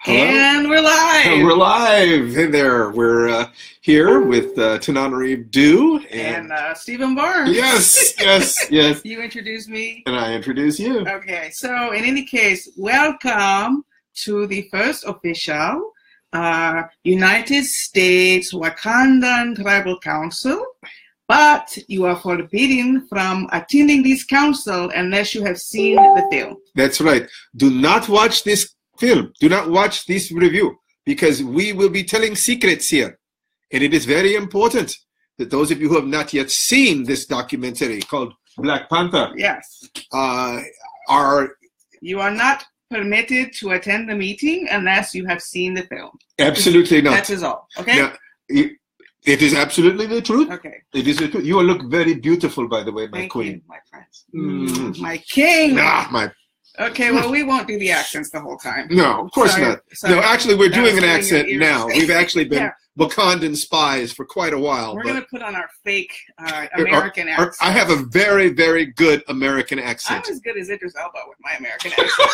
Hello. And we're live. We're live. Hey there. We're here with Tananarive and Stephen Barnes. Yes, yes, yes. You introduce me. And I introduce you. Okay. So in any case, welcome to the first official United States Wakandan Tribal Council. But you are forbidden from attending this council unless you have seen the film. That's right. Do not watch this film. Do not watch this review because we will be telling secrets here. And it is very important that those of you who have not yet seen this documentary called Black Panther, yes, you are not permitted to attend the meeting unless you have seen the film. Absolutely not. That is all. Okay. Now, it is absolutely the truth. Okay. It is the truth. You look very beautiful, by the way, my Thank queen. you, my friends. My king. My. Okay, well, we won't do the accents the whole time. No, of course not. Sorry. No, actually, we're doing an accent now. We've actually been Yeah. Wakandan spies for quite a while. We're going to put on our fake American accent. I have a very, very good American accent. I'm as good as Idris Elba with my American accent.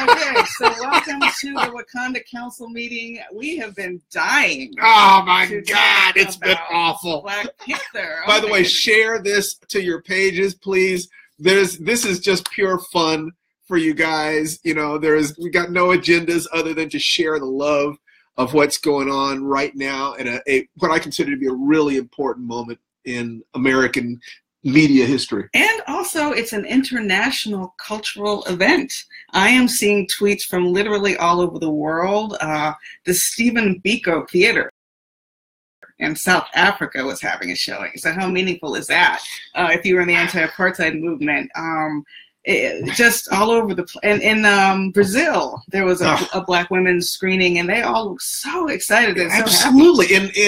Okay, so welcome to the Wakanda Council meeting. We have been dying. Oh, my God. It's been awful. Black Panther. By the way, share this to your pages, please. This is just pure fun for you guys. You know, we got no agendas other than to share the love of what's going on right now at what I consider to be a really important moment in American media history. And also, it's an international cultural event. I am seeing tweets from literally all over the world. The Stephen Biko Theater in South Africa was having a showing. So how meaningful is that? If you were in the anti-apartheid movement, just all over the place. And in Brazil, there was a Black women's screening, and they all looked so excited and absolutely. so happy.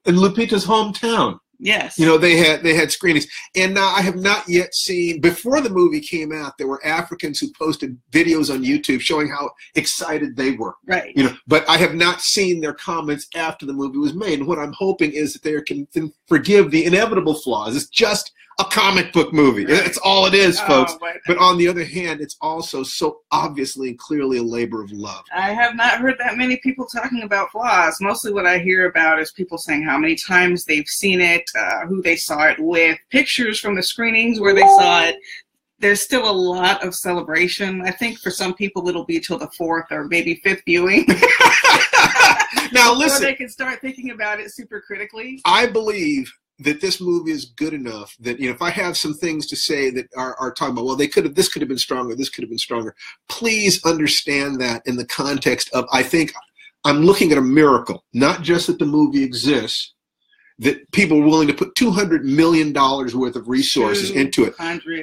In Lupita's hometown. Yes. You know, they had screenings. And now I have not yet seen, before the movie came out, there were Africans who posted videos on YouTube showing how excited they were. Right. You know, but I have not seen their comments after the movie was made. And what I'm hoping is that they can forgive the inevitable flaws. It's just a comic book movie. Right. That's all it is, folks. But on the other hand, it's also so obviously and clearly a labor of love. I have not heard that many people talking about flaws. Mostly what I hear about is people saying how many times they've seen it, who they saw it with, pictures from the screenings where they saw it. There's still a lot of celebration. I think for some people it'll be till the 4th or maybe 5th viewing. Now listen. So they can start thinking about it super critically. I believe that this movie is good enough that, you know, if I have some things to say that are talking about, well, this could have been stronger, this could have been stronger, please understand that in the context of, I think I'm looking at a miracle, not just that the movie exists, that people are willing to put $200 million worth of resources into it,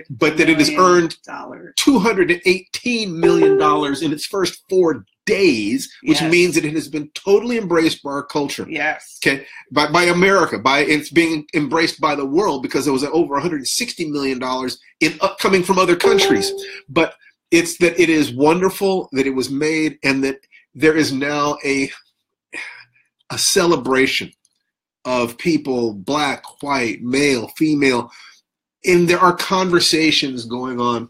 but that it has earned $218 million in its first 4 days, which means that it has been totally embraced by our culture. Yes. Okay. By America, it's being embraced by the world because there was over $160 million coming from other countries. But it's that it is wonderful that it was made, and that there is now a celebration of people, black, white, male, female, and there are conversations going on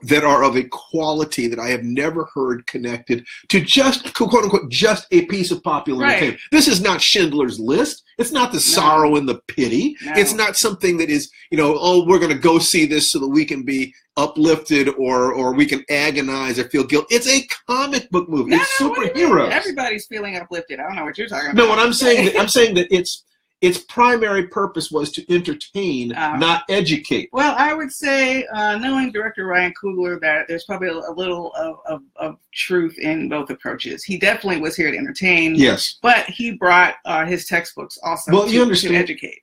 that are of a quality that I have never heard connected to just, quote unquote, just a piece of popular entertainment. This is not Schindler's List. It's not the sorrow and the pity. No. It's not something that is, you know, oh, we're going to go see this so that we can be uplifted or we can agonize or feel guilt. It's a comic book movie. It's superheroes. Everybody's feeling uplifted. I don't know what you're talking about. No, what I'm saying that its primary purpose was to entertain, not educate. Well, I would say, knowing director Ryan Coogler, that there's probably a little of truth in both approaches. He definitely was here to entertain. Yes. But he brought his textbooks also to educate.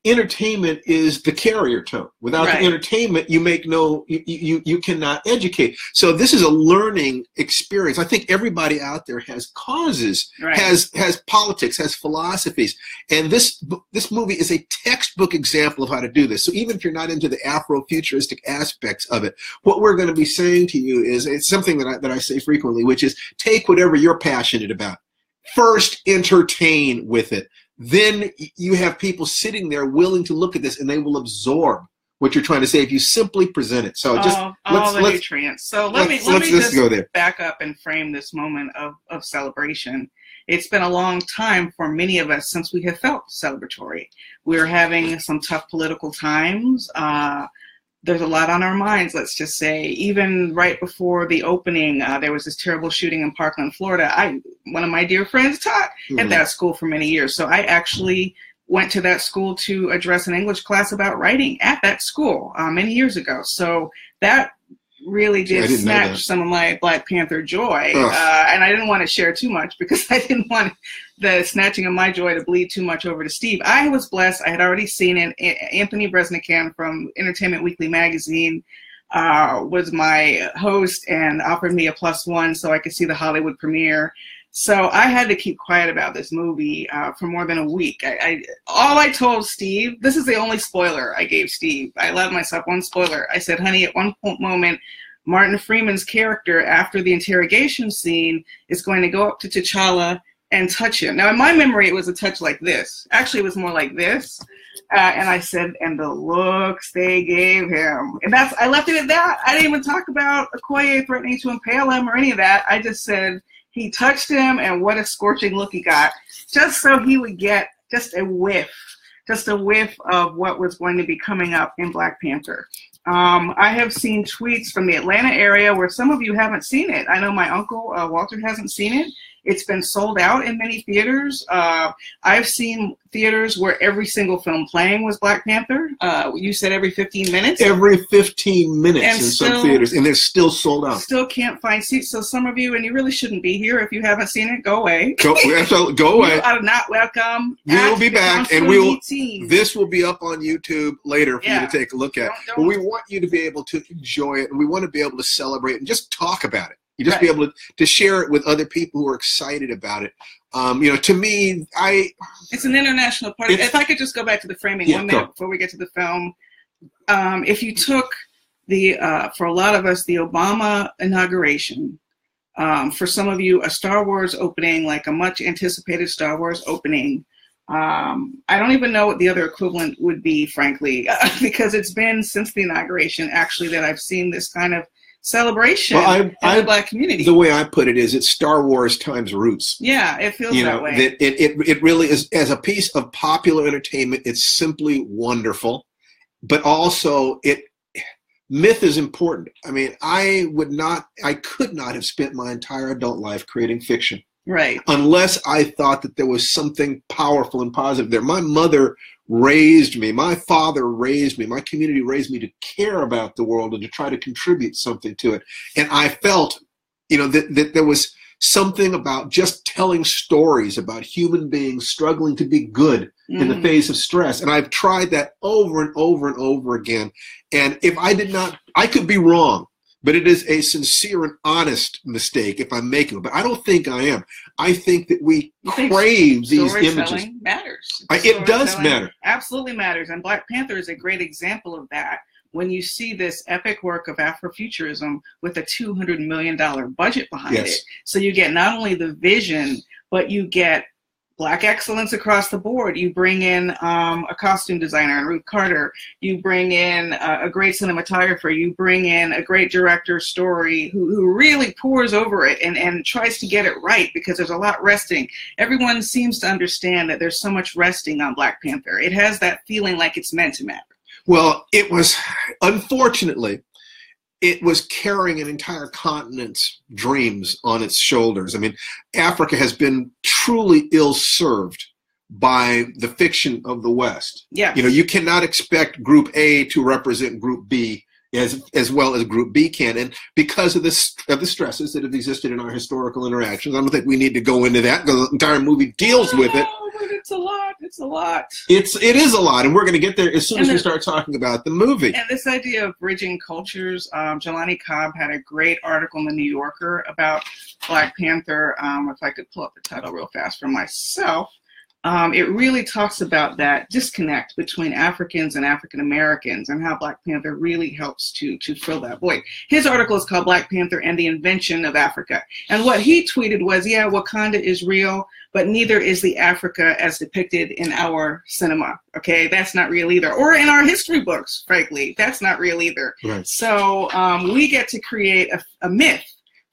Entertainment is the carrier tone. Without the entertainment, you make you cannot educate. So this is a learning experience. I think everybody out there has causes, has politics, has philosophies, and this movie is a textbook example of how to do this. So even if you're not into the Afrofuturistic aspects of it, what we're going to be saying to you is, it's something that I say frequently, which is take whatever you're passionate about. First, entertain with it. Then you have people sitting there willing to look at this, and they will absorb what you're trying to say if you simply present it. So just all the nutrients. So let me just go there. Back up and frame this moment of celebration. It's been a long time for many of us since we have felt celebratory. We're having some tough political times. There's a lot on our minds, let's just say. Even right before the opening, there was this terrible shooting in Parkland, Florida. One of my dear friends taught at that school for many years. So I actually went to that school to address an English class about writing at that school many years ago. So that really did snatch some of my Black Panther joy. And I didn't want to share too much because I didn't want the snatching of my joy to bleed too much over to Steve. I was blessed. I had already seen it. Anthony Bresnikan from Entertainment Weekly magazine was my host and offered me a +1 so I could see the Hollywood premiere. So I had to keep quiet about this movie for more than a week. All I told Steve, this is the only spoiler I gave Steve. I allowed myself one spoiler. I said, honey, at one moment, Martin Freeman's character, after the interrogation scene, is going to go up to T'Challa and touch him. Now, in my memory, it was a touch like this. Actually, it was more like this. And I said, and the looks they gave him. And I left it at that. I didn't even talk about Okoye threatening to impale him or any of that. I just said, he touched him, and what a scorching look he got, just so he would get just a whiff of what was going to be coming up in Black Panther. I have seen tweets from the Atlanta area where some of you haven't seen it. I know my uncle, Walter, hasn't seen it. It's been sold out in many theaters. I've seen theaters where every single film playing was Black Panther. You said every 15 minutes? Every 15 minutes in some theaters, and they're still sold out. Still can't find seats. So some of you, and you really shouldn't be here if you haven't seen it, go away. Go away. You are not welcome. We will be back, and this will be up on YouTube later for you to take a look at. But we want you to be able to enjoy it, and we want to be able to celebrate and just talk about it. You just be able to share it with other people who are excited about it. You know, to me, it's an international party. If I could just go back to the framing 1 minute before we get to the film. If you took for a lot of us, the Obama inauguration, for some of you, a Star Wars opening, like a much anticipated Star Wars opening, I don't even know what the other equivalent would be, frankly, because it's been since the inauguration, actually, that I've seen this kind of celebration in the Black community. The way I put it is, it's Star Wars times Roots. Yeah, it feels that way. That it really is, as a piece of popular entertainment, it's simply wonderful. But also, myth is important. I mean, I could not have spent my entire adult life creating fiction. Right. Unless I thought that there was something powerful and positive there. My mother raised me. My father raised me. My community raised me to care about the world and to try to contribute something to it. And I felt, that there was something about just telling stories about human beings struggling to be good in the face of stress. And I've tried that over and over and over again. And if I did not, I could be wrong. But it is a sincere and honest mistake if I'm making it. But I don't think I am. I think that we crave these images. Matters. It does matter. Absolutely matters. And Black Panther is a great example of that. When you see this epic work of Afrofuturism with a $200 million budget behind it. So you get not only the vision, but you get Black excellence across the board. You bring in a costume designer, Ruth Carter. You bring in a great cinematographer. You bring in a great director story who really pours over it and tries to get it right, because there's a lot resting. Everyone seems to understand that there's so much resting on Black Panther. It has that feeling like it's meant to matter. Well, it was, unfortunately, it was carrying an entire continent's dreams on its shoulders. I mean, Africa has been truly ill-served by the fiction of the West. Yeah. You cannot expect Group A to represent Group B as well as Group B can. And because of the stresses that have existed in our historical interactions, I don't think we need to go into that, because the entire movie deals with it. But it's a lot. It's a lot. It is a lot, and we're going to get there as soon as we start talking about the movie. And this idea of bridging cultures, Jelani Cobb had a great article in the New Yorker about Black Panther. If I could pull up the title real fast for myself. it really talks about that disconnect between Africans and African Americans and how Black Panther really helps to fill that void. His article is called Black Panther and the Invention of Africa. And what he tweeted was, yeah, Wakanda is real, but neither is the Africa as depicted in our cinema. Okay, that's not real either. Or in our history books, frankly, that's not real either. Right. So we get to create a myth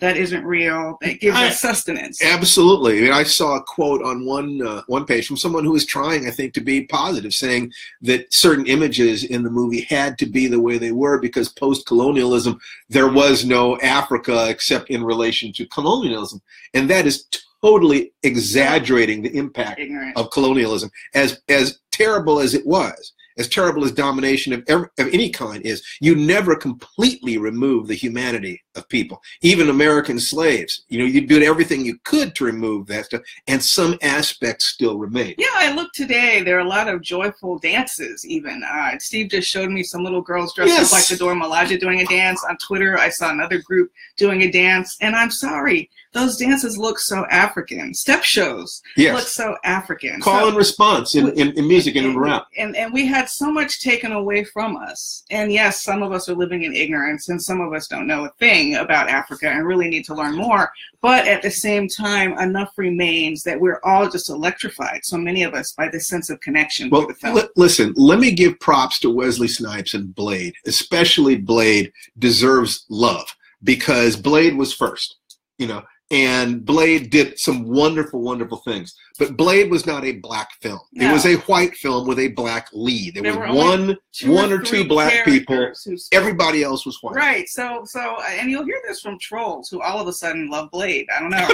that isn't real, that gives us sustenance. Absolutely. I mean, I saw a quote on one page from someone who was trying, I think, to be positive, saying that certain images in the movie had to be the way they were because post-colonialism, there was no Africa except in relation to colonialism. And that is totally exaggerating the impact of colonialism. As terrible as it was, as terrible as domination of any kind is, you never completely remove the humanity of people. Even American slaves, you know, you did everything you could to remove that stuff, and some aspects still remain. Yeah, I looked today. There are a lot of joyful dances even. Steve just showed me some little girls dressed up like the Dora Milaje doing a dance. On Twitter, I saw another group doing a dance, and I'm sorry, those dances look so African. Step shows look so African. Call and response in music and rap. And we had so much taken away from us. And yes, some of us are living in ignorance, and some of us don't know a thing about Africa and really need to learn more. But at the same time, enough remains that we're all just electrified, so many of us, by this sense of connection to the film. Listen, let me give props to Wesley Snipes and Blade. Especially Blade deserves love because Blade was first, you know. And Blade did some wonderful, wonderful things. But Blade was not a black film. No. It was a white film with a black lead. There was one or two black people. Everybody else was white. Right. So, and you'll hear this from trolls who all of a sudden love Blade. I don't know.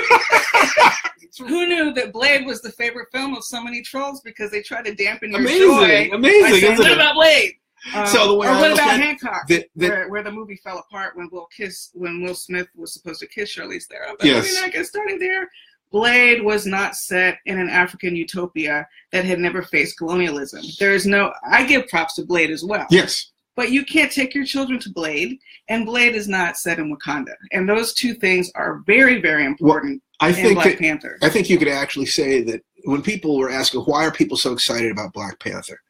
Who knew that Blade was the favorite film of so many trolls because they try to dampen your joy. Amazing. Saying, what about Blade? So the way or what about Hancock, where the movie fell apart when Will Smith was supposed to kiss Charlize Theron? But maybe not get started there. Blade was not set in an African utopia that had never faced colonialism. I give props to Blade as well. Yes. But you can't take your children to Blade, and Blade is not set in Wakanda. And those two things are very, very important in Black Panther. I think you could actually say that when people were asking, why are people so excited about Black Panther?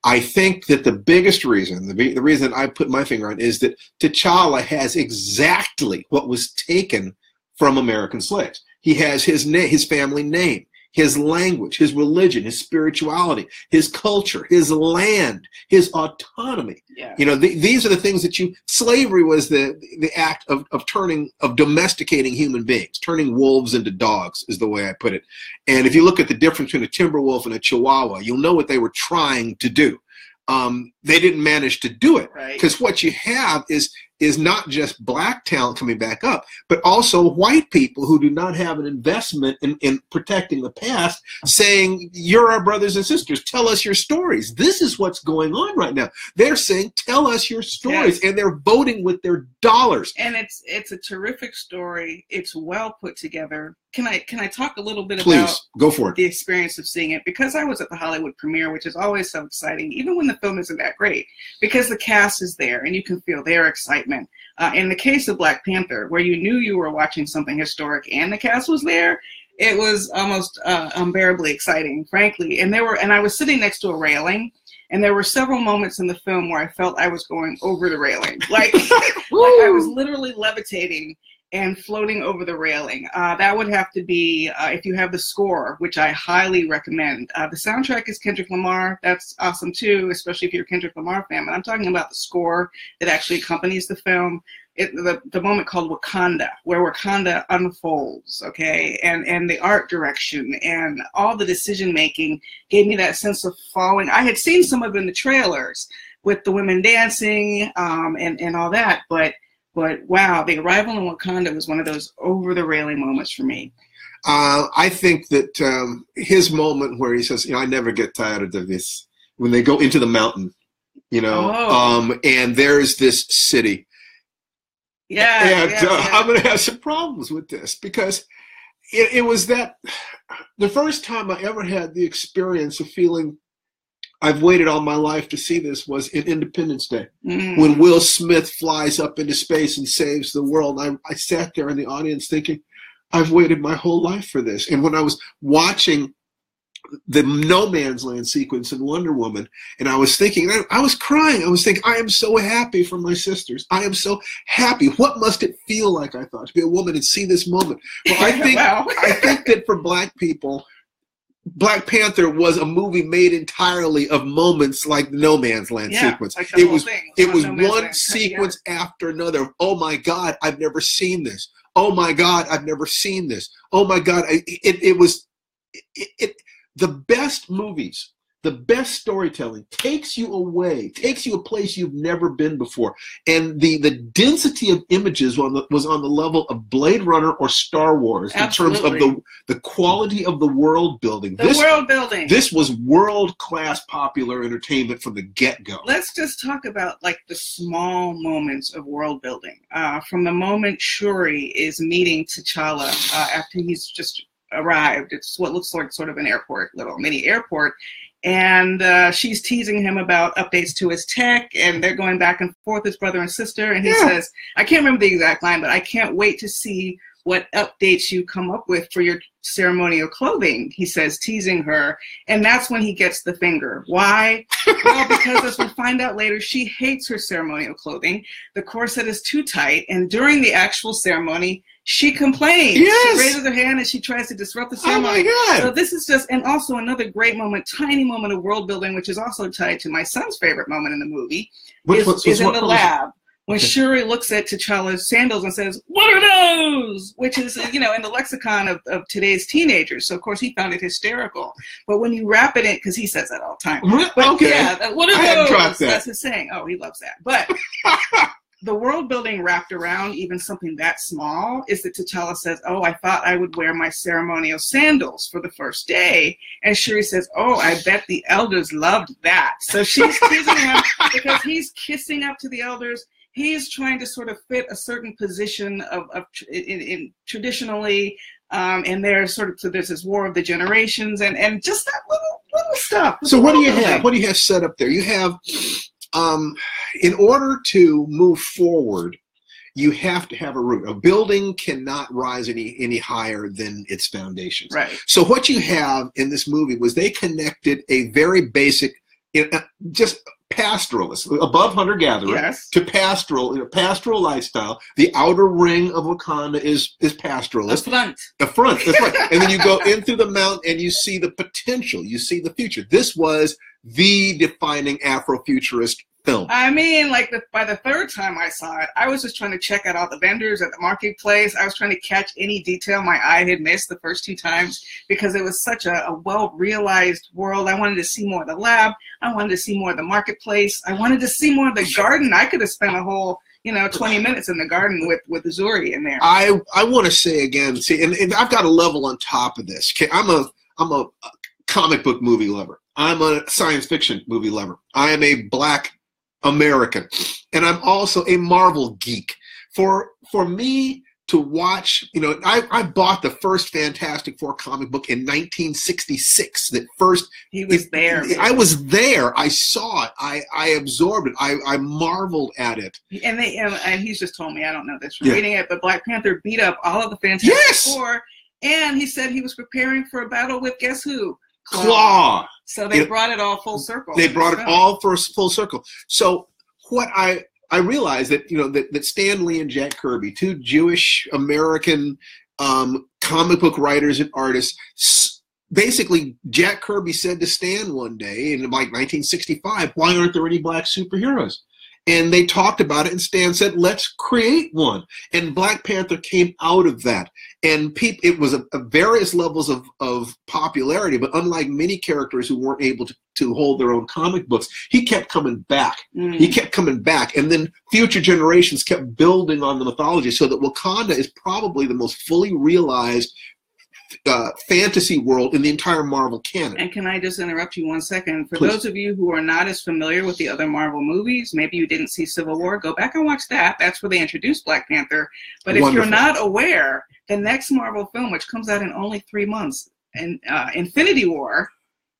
I think that the biggest reason, the reason I put my finger on, is that T'Challa has exactly what was taken from American slaves. He has his family name, his language, his religion, his spirituality, his culture, his land, his autonomy. Yeah. You know, these are the things that slavery was the act of domesticating human beings, turning wolves into dogs is the way I put it. And if you look at the difference between a timber wolf and a chihuahua, you'll know what they were trying to do. They didn't manage to do it because what you have is not just black talent coming back up, but also white people who do not have an investment in protecting the past, saying, you're our brothers and sisters, tell us your stories. This is what's going on right now. They're saying, tell us your stories, and they're voting with their dollars. And it's a terrific story. It's well put together. Can I talk a little bit about go for it. The experience of seeing it? Because I was at the Hollywood premiere, which is always so exciting, even when the film isn't that great, because the cast is there and you can feel their excitement. In the case of Black Panther, where you knew you were watching something historic and the cast was there, it was almost unbearably exciting, frankly. And I was sitting next to a railing, and there were several moments in the film where I felt I was going over the railing, like I was literally levitating and floating over the railing. That would have to be if you have the score, which I highly recommend. The soundtrack is Kendrick Lamar. That's awesome too, especially if you're a Kendrick Lamar fan. But I'm talking about the score that actually accompanies the film. The moment called Wakanda, where Wakanda unfolds, okay? And the art direction and all the decision making gave me that sense of falling. I had seen some of it in the trailers with the women dancing and all that, but wow, the arrival in Wakanda was one of those over-the-railing moments for me. I think that his moment where he says, I never get tired of this, when they go into the mountain, and there's this city. I'm going to have some problems with this because it was the first time I ever had the experience of feeling I've waited all my life to see this was in Independence Day, when Will Smith flies up into space and saves the world. I sat there in the audience thinking, I've waited my whole life for this. And when I was watching the no man's land sequence in Wonder Woman, and I was thinking, I was crying. I was thinking, I am so happy for my sisters. I am so happy. What must it feel like, I thought, to be a woman and see this moment? Well, I think, Wow. I think that for Black people, Black Panther was a movie made entirely of moments like the No Man's Land sequence. Like it was no one sequence after another. Oh my God, I've never seen this. Oh my God, I've never seen this. Oh my God, it was the best movies, the best storytelling takes you away, takes you a place you've never been before. And the density of images was on the level of Blade Runner or Star Wars. Absolutely. In terms of the quality of the world building. World building. This was world-class popular entertainment from the get-go. Let's just talk about like the small moments of world building. From the moment Shuri is meeting T'Challa after he's just arrived. It's what looks like sort of an airport, little mini airport. And she's teasing him about updates to his tech, and they're going back and forth as brother and sister. And he says, I can't remember the exact line, but I can't wait to see what updates you come up with for your ceremonial clothing, he says, teasing her. And that's when he gets the finger. Why? Well, because as we find out later, she hates her ceremonial clothing. The corset is too tight. And during the actual ceremony, she complains. Yes. She raises her hand and she tries to disrupt the ceremony. Oh my God. So this is just, and also another great moment, tiny moment of world building, which is also tied to my son's favorite moment in the movie, is in the lab. When Shuri looks at T'Challa's sandals and says, "What are those?" Which is, in the lexicon of today's teenagers. So, of course, he found it hysterical. But when you wrap it in, because he says that all the time. But, okay. Yeah, what are those? That's his saying. Oh, he loves that. But the world building wrapped around even something that small is that T'Challa says, "Oh, I thought I would wear my ceremonial sandals for the first day." And Shuri says, "Oh, I bet the elders loved that." So she's teasing him because he's kissing up to the elders. He's trying to sort of fit a certain position in traditionally, and there's there's this war of the generations, and just that little stuff. So what do you have? What do you have set up there? You have, in order to move forward, you have to have a root. A building cannot rise any higher than its foundations. Right. So what you have in this movie was they connected a very basic, just pastoralist, above hunter-gatherer, to pastoral, in a pastoral lifestyle. The outer ring of Wakanda is pastoralist. The front, that's right. And then you go in through the mountain and you see the potential, you see the future. This was the defining Afrofuturist film. I mean, by the third time I saw it, I was just trying to check out all the vendors at the marketplace. I was trying to catch any detail my eye had missed the first two times because it was such a well-realized world. I wanted to see more of the lab. I wanted to see more of the marketplace. I wanted to see more of the garden. I could have spent a whole 20 minutes in the garden with Zuri in there. I want to say again, and I've got a level on top of this. I'm a comic book movie lover. I'm a science fiction movie lover. I am a Black American, and I'm also a Marvel geek. For me to watch, I bought the first Fantastic Four comic book in 1966. He was there. I was there. I saw it. I absorbed it. I marveled at it. And he's just told me, I don't know this from reading it, but Black Panther beat up all of the Fantastic Four, and he said he was preparing for a battle with guess who? Claw. So they brought it all full circle. They brought it all for full circle. So what I realized that that Stan Lee and Jack Kirby, two Jewish American comic book writers and artists, basically Jack Kirby said to Stan one day in like 1965, "Why aren't there any Black superheroes?" And they talked about it, and Stan said, "Let's create one." And Black Panther came out of that. And it was a various levels of popularity, but unlike many characters who weren't able to hold their own comic books, he kept coming back. He kept coming back. And then future generations kept building on the mythology so that Wakanda is probably the most fully realized fantasy world in the entire Marvel canon. And can I just interrupt you 1 second? For those of you who are not as familiar with the other Marvel movies, maybe you didn't see Civil War, go back and watch that. That's where they introduced Black Panther. But if you're not aware, the next Marvel film, which comes out in only 3 months, and Infinity War,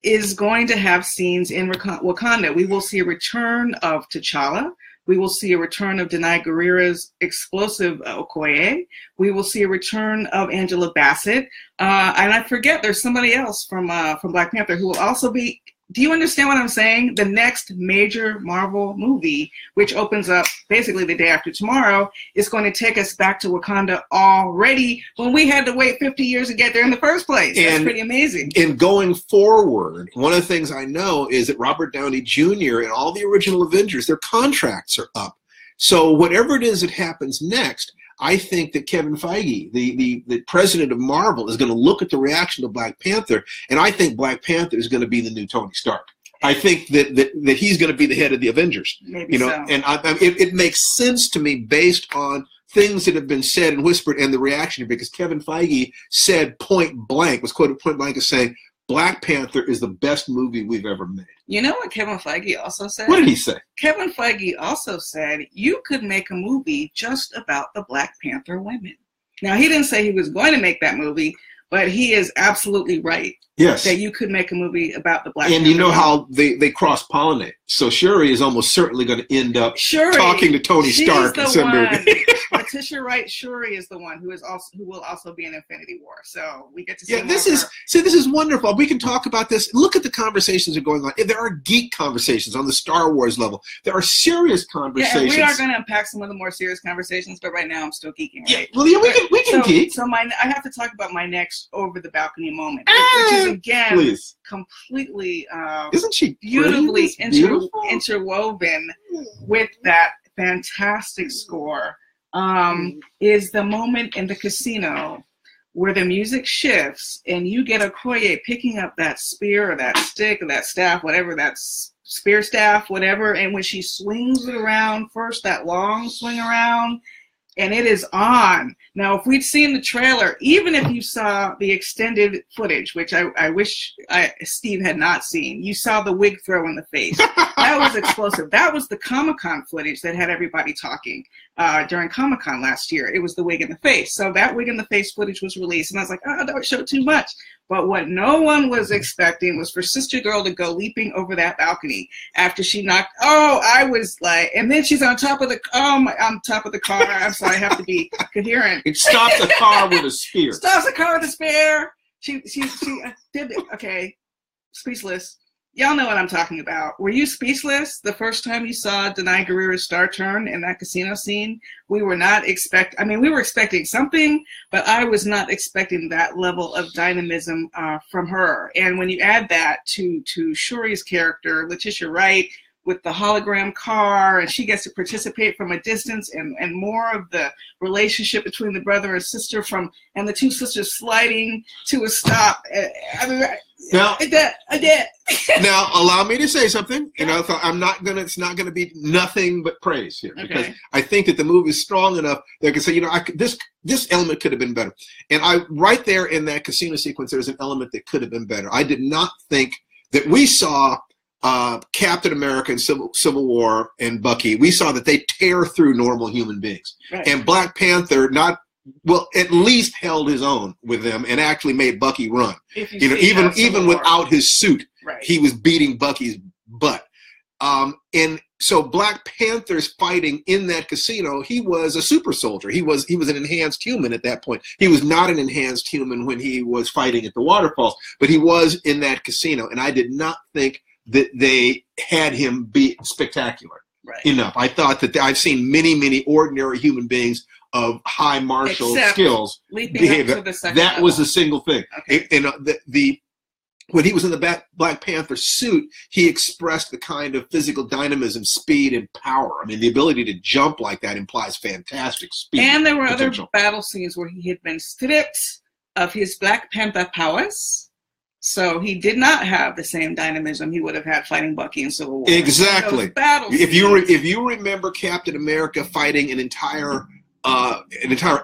is going to have scenes in Wakanda. We will see a return of T'Challa. We will see a return of Denai Guerrera's explosive Okoye. We will see a return of Angela Bassett. And I forget, there's somebody else from Black Panther who will also be, do you understand what I'm saying? The next major Marvel movie, which opens up basically the day after tomorrow, is going to take us back to Wakanda already when we had to wait 50 years to get there in the first place. That's pretty amazing. And going forward, one of the things I know is that Robert Downey Jr. and all the original Avengers, their contracts are up. So whatever it is that happens next, I think that Kevin Feige, the president of Marvel, is going to look at the reaction to Black Panther, and I think Black Panther is going to be the new Tony Stark. I think that he's going to be the head of the Avengers. Maybe so. And it makes sense to me based on things that have been said and whispered and the reaction, because Kevin Feige said point blank, was quoted point blank as saying, Black Panther is the best movie we've ever made. You know what Kevin Feige also said? What did he say? Kevin Feige also said you could make a movie just about the Black Panther women. Now, he didn't say he was going to make that movie, but he is absolutely right. Yes. That you could make a movie about the Black Panther. And you know how they cross-pollinate. So Shuri is almost certainly going to end up talking to Tony Stark in some movie. Letitia Wright Shuri is the one who will also be in Infinity War. So we get to see this is wonderful. We can talk about this. Look at the conversations that are going on. There are geek conversations on the Star Wars level. There are serious conversations. Yeah, and we are going to unpack some of the more serious conversations, but right now I'm still geeking. Right? Yeah, well, yeah, we can geek. So I have to talk about my next over the balcony moment, which is again completely isn't she beautifully interwoven with that fantastic score. Is the moment in the casino where the music shifts and you get Okoye picking up that spear or that stick or that staff, whatever, that spear staff, whatever, and when she swings it around, first that long swing around, and it is on. Now, if we'd seen the trailer, even if you saw the extended footage, which I wish Steve had not seen, you saw the wig throw in the face. That was explosive. That was the Comic-Con footage that had everybody talking during Comic-Con last year. It was the wig in the face. So that wig in the face footage was released, and I was like, oh, that would show too much. But what no one was expecting was for Sister Girl to go leaping over that balcony after she knocked. Oh, I was like, and then she's on top of the. On top of the car. I'm sorry, I have to be coherent. It stops a car with a spear. Stops a car with a spear. She did it. Okay, speechless. Y'all know what I'm talking about. Were you speechless the first time you saw Denai Guerrera's star turn in that casino scene? We were not we were expecting something, but I was not expecting that level of dynamism from her. And when you add that to Shuri's character, Letitia Wright, with the hologram car, and she gets to participate from a distance, and more of the relationship between the brother and sister and the two sisters sliding to a stop. Now, now, allow me to say something. It's not gonna be nothing but praise here, because I think that the movie is strong enough that I can say, this element could have been better. And right there in that casino sequence, there's an element that could have been better. I did not think that we saw Captain America and Civil War and Bucky. We saw that they tear through normal human beings, and Black Panther at least held his own with them and actually made Bucky run. Even without his suit, he was beating Bucky's butt. And so Black Panther's fighting in that casino, he was a super soldier. He was an enhanced human at that point. He was not an enhanced human when he was fighting at the waterfalls, but he was in that casino. And I did not think that they had him be spectacular enough. I thought that I've seen many ordinary human beings of high martial skills behave. That was a single thing. And when he was in the Black Panther suit, he expressed the kind of physical dynamism, speed, and power. I mean, the ability to jump like that implies fantastic speed. And there were other battle scenes where he had been stripped of his Black Panther powers. So he did not have the same dynamism he would have had fighting Bucky in Civil War. Exactly. If you remember Captain America fighting an entire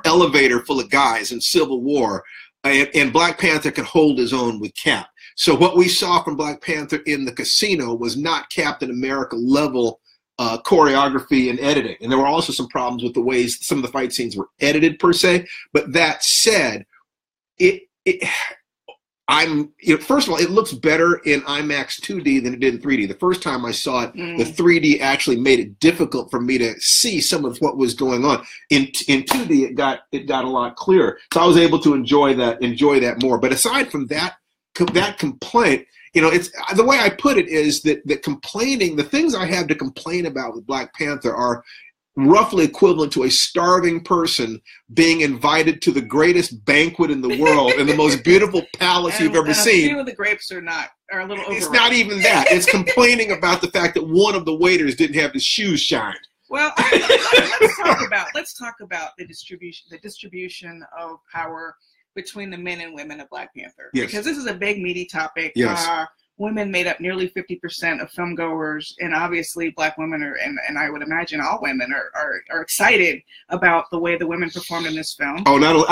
elevator full of guys in Civil War, and Black Panther could hold his own with Cap. So what we saw from Black Panther in the casino was not Captain America level choreography and editing. And there were also some problems with the ways some of the fight scenes were edited per se. But that said, first of all, it looks better in IMAX 2D than it did in 3D. The first time I saw it, the 3D actually made it difficult for me to see some of what was going on. In 2D, it got a lot clearer, so I was able to enjoy that more. But aside from that complaint, it's the way I put it is that the things I have to complain about with Black Panther are roughly equivalent to a starving person being invited to the greatest banquet in the world and the most beautiful palace you've ever seen. A few of the grapes are a little overrated. It's not even that. It's complaining about the fact that one of the waiters didn't have his shoes shined. Well, let's talk about the distribution of power between the men and women of Black Panther. Yes. Because this is a big, meaty topic. Yes. Women made up nearly 50% of film goers, and obviously Black women and I would imagine all women are excited about the way the women performed in this film. Oh, not only,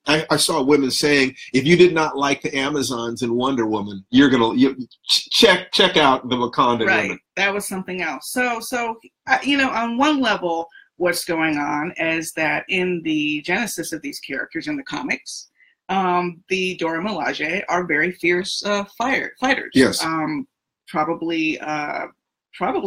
I saw women saying, if you did not like the Amazons in Wonder Woman, you check out the Wakandan women. That was something else. So on one level, what's going on is that in the genesis of these characters in the comics, the Dora Milaje are very fierce fighters. Yes. Probably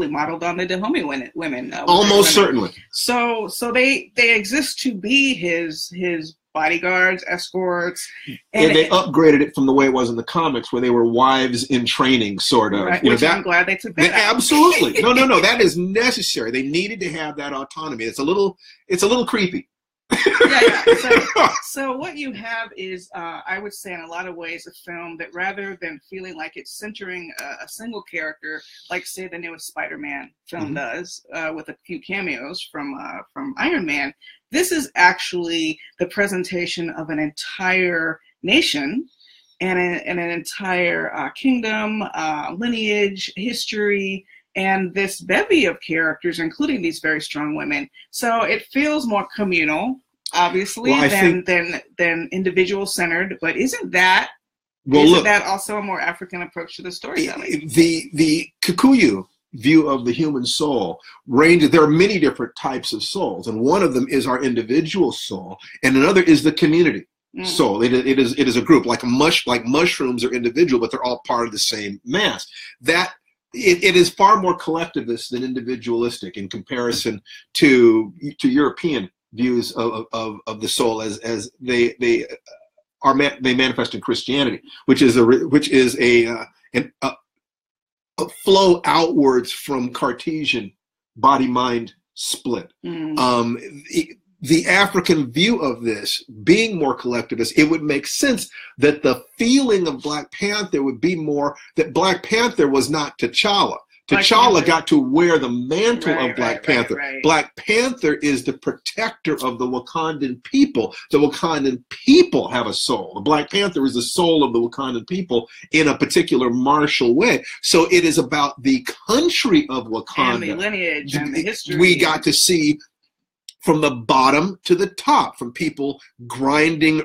modeled on the Dahomey women. Almost certainly. So they exist to be his bodyguards, escorts, and they upgraded it from the way it was in the comics, where they were wives in training, sort of. Right, which I'm glad they took that out. Absolutely. No, that is necessary. They needed to have that autonomy. It's a little creepy. So what you have is, I would say in a lot of ways, a film that rather than feeling like it's centering a single character, like say the newest Spider-Man film does, with a few cameos from Iron Man, this is actually the presentation of an entire nation and an entire kingdom, lineage, history, and this bevy of characters, including these very strong women. So it feels more communal, obviously, than individual-centered. But isn't that also a more African approach to the storytelling? The Kikuyu view of the human soul ranges. There are many different types of souls, and one of them is our individual soul, and another is the community soul. It is a group, like mushrooms are individual, but they're all part of the same mass. It is far more collectivist than individualistic in comparison to European views of the soul as they manifest in Christianity, which is a flow outwards from Cartesian body-mind split. The African view of this being more collectivist, it would make sense that the feeling of Black Panther would be more that Black Panther was not T'Challa. T'Challa got to wear the mantle of Black Panther. Black Panther is the protector of the Wakandan people. The Wakandan people have a soul. The Black Panther is the soul of the Wakandan people in a particular martial way. So it is about the country of Wakanda. And the lineage and the history. We got to see from the bottom to the top, from people grinding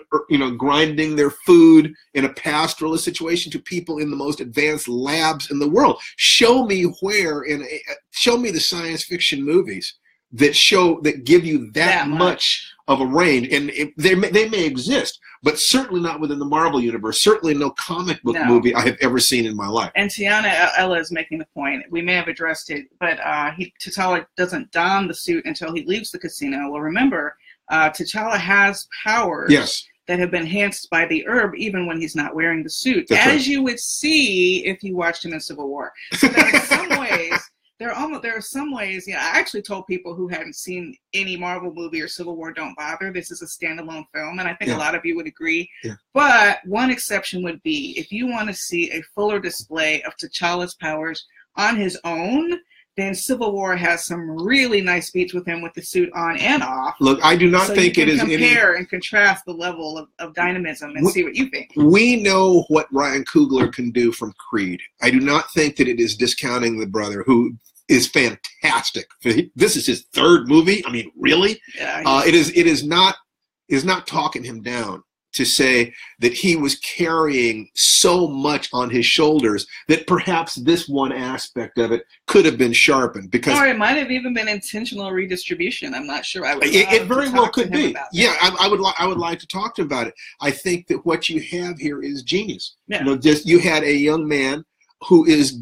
their food in a pastoralist situation to people in the most advanced labs in the world. Show me the science fiction movies that give you that much of a range, and they may exist, but certainly not within the Marvel universe. Certainly no comic book movie I have ever seen in my life. And Tiana Ella is making the point. We may have addressed it, but T'Challa doesn't don the suit until he leaves the casino. Well, remember, T'Challa has powers that have been enhanced by the herb, even when he's not wearing the suit, as you would see if you watched him in Civil War. So there are some ways. There are some ways, I actually told people who hadn't seen any Marvel movie or Civil War, don't bother. This is a standalone film, and I think a lot of you would agree. But one exception would be if you want to see a fuller display of T'Challa's powers on his own, then Civil War has some really nice beats with him with the suit on and off. Look, I do not think it is compare and contrast the level of dynamism and see what you think. We know what Ryan Coogler can do from Creed. I do not think that it is discounting the brother, who is fantastic. This is his third movie. I mean, really? It is not talking him down to say that he was carrying so much on his shoulders that perhaps this one aspect of it could have been sharpened. Because, or it might have even been intentional redistribution. I'm not sure. I would it very well could be. Yeah, I would like to talk to him about it. I think that what you have here is genius. Yeah. You know, just you had a young man who is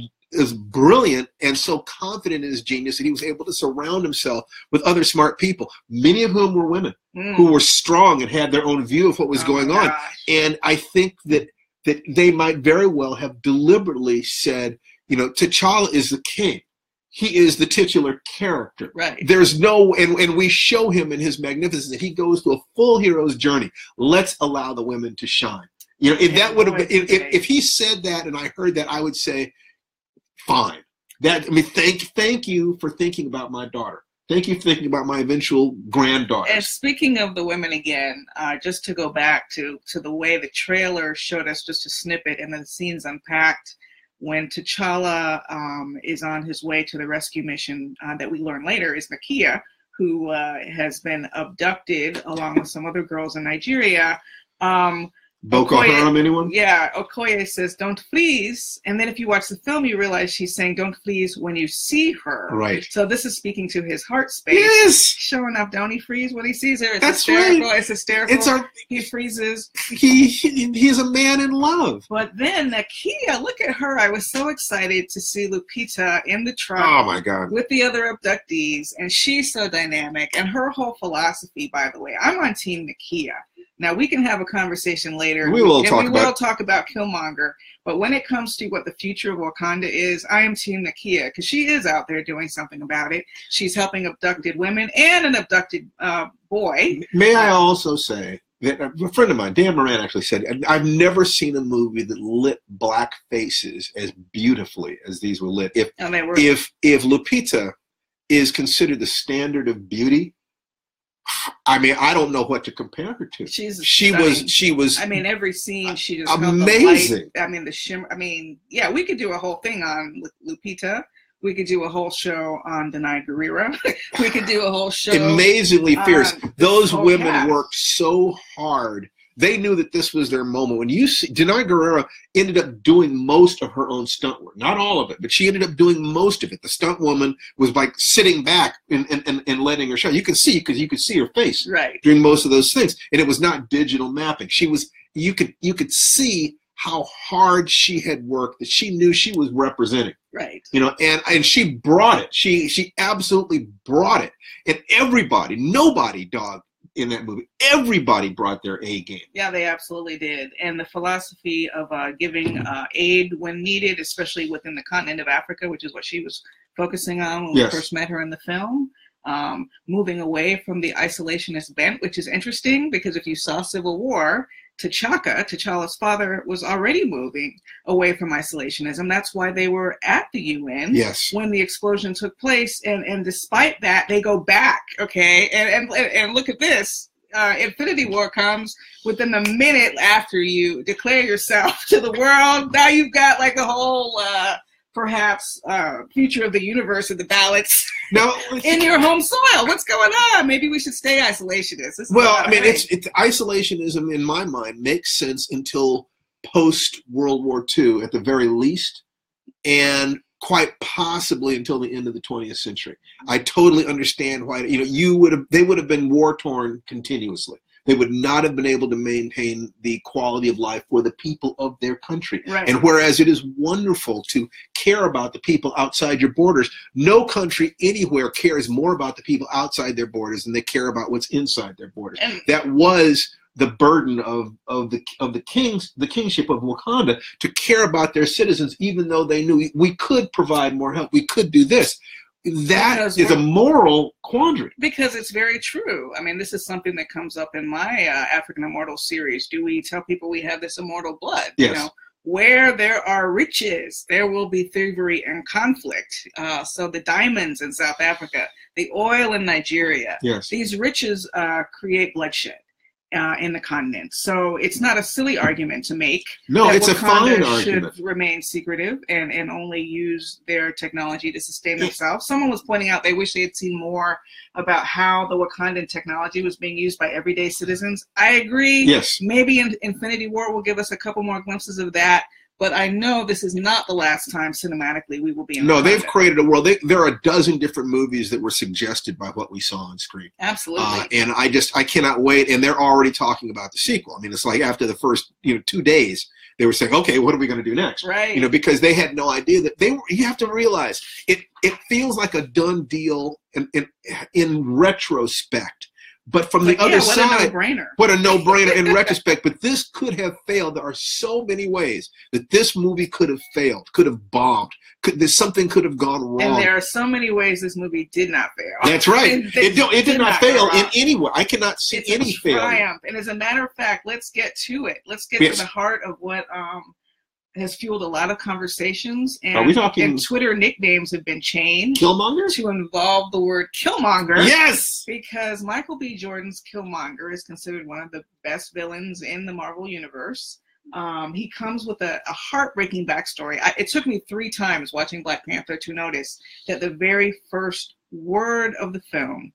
brilliant and so confident in his genius that he was able to surround himself with other smart people, many of whom were women who were strong and had their own view of what was going on. And I think that they might very well have deliberately said, you know, T'Challa is the king. He is the titular character. Right. There's no, and we show him in his magnificence that he goes through a full hero's journey. Let's allow the women to shine. You know, if that would have been, if he said that and I heard that, I would say, fine. That, I mean, thank you for thinking about my daughter. Thank you for thinking about my eventual granddaughter. And speaking of the women again, just to go back to the way the trailer showed us just a snippet and then the scenes unpacked when T'Challa is on his way to the rescue mission that we learn later is Nakia, who has been abducted along with some other girls in Nigeria. Boko Haram, anyone? Yeah, Okoye says, don't please. And then if you watch the film, you realize she's saying, don't please when you see her. Right. So this is speaking to his heart space. Yes. Sure enough, don't he freeze when he sees her? It's That's hysterical. right. It's hysterical. He freezes. He's a man in love. But then Nakia, look at her. I was so excited to see Lupita in the truck. Oh, my God. With the other abductees. And she's so dynamic. And her whole philosophy, by the way, I'm on Team Nakia. Now, we can have a conversation later. We will talk about Killmonger. But when it comes to what the future of Wakanda is, I am Team Nakia because she is out there doing something about it. She's helping abducted women and an abducted boy. May I also say that a friend of mine, Dan Moran, actually said, I've never seen a movie that lit black faces as beautifully as these were lit. If Lupita is considered the standard of beauty, I mean, I don't know what to compare her to. She was. I mean, every scene she just amazing. I mean, the shimmer. I mean, yeah, we could do a whole thing on Lupita. We could do a whole show on Denai Guerrero. We could do a whole show. Amazingly fierce. Those women worked so hard. They knew that this was their moment. When you see, Denai Guerrero ended up doing most of her own stunt work. Not all of it, but she ended up doing most of it. The stunt woman was like sitting back and letting her show. You could see, because you could see her face during most of those things. And it was not digital mapping. She was, you could see how hard she had worked, that she knew she was representing. Right. You know, and she brought it. She absolutely brought it. And everybody, nobody, in that movie, everybody brought their A game. Yeah, they absolutely did. And the philosophy of giving aid when needed, especially within the continent of Africa, which is what she was focusing on when we first met her in the film, moving away from the isolationist bent, which is interesting because if you saw Civil War, T'Challa's father, was already moving away from isolationism. That's why they were at the UN when the explosion took place. And despite that, they go back, okay? And look at this. Infinity War comes within a minute after you declare yourself to the world. Now you've got like a whole... perhaps future of the universe of the ballots in your home soil. What's going on? Maybe we should stay isolationist. Well, I mean, it's isolationism in my mind makes sense until post World War II at the very least, and quite possibly until the end of the 20th century. I totally understand why, you know, they would have been war torn continuously. They would not have been able to maintain the quality of life for the people of their country. Right. And whereas it is wonderful to care about the people outside your borders, no country anywhere cares more about the people outside their borders than they care about what's inside their borders. And that was the burden of the kingship of Wakanda, to care about their citizens, even though they knew we could provide more help, we could do this. That is a moral quandary. Because it's very true. I mean, this is something that comes up in my African Immortal series. Do we tell people we have this immortal blood? Yes. You know, where there are riches, there will be thievery and conflict. So the diamonds in South Africa, the oil in Nigeria, these riches create bloodshed. in the continent. So it's not a silly argument to make. No, it's a fine should argument. Remain secretive and only use their technology to sustain themselves. Someone was pointing out they wish they had seen more about how the Wakandan technology was being used by everyday citizens. I agree. Yes. Maybe Infinity War will give us a couple more glimpses of that. But I know this is not the last time cinematically we will be in. No, they've created a world. There are a dozen different movies that were suggested by what we saw on screen. Absolutely. And I cannot wait. And they're already talking about the sequel. I mean, it's like after the first 2 days, they were saying, okay, what are we going to do next? Right. Because they had no idea that you have to realize it feels like a done deal in retrospect. But from the other side, what a no-brainer in retrospect. But this could have failed. There are so many ways that this movie could have failed, could have bombed. Something could have gone wrong. And there are so many ways this movie did not fail. That's right. It did not fail in any way. I cannot see any failure. And as a matter of fact, let's get to it. Let's get to the heart of what has fueled a lot of conversations. And, are we talking? And Twitter nicknames have been changed. Killmonger? To involve the word Killmonger. Yes! Because Michael B. Jordan's Killmonger is considered one of the best villains in the Marvel Universe. He comes with a heartbreaking backstory. It took me 3 times watching Black Panther to notice that the very first word of the film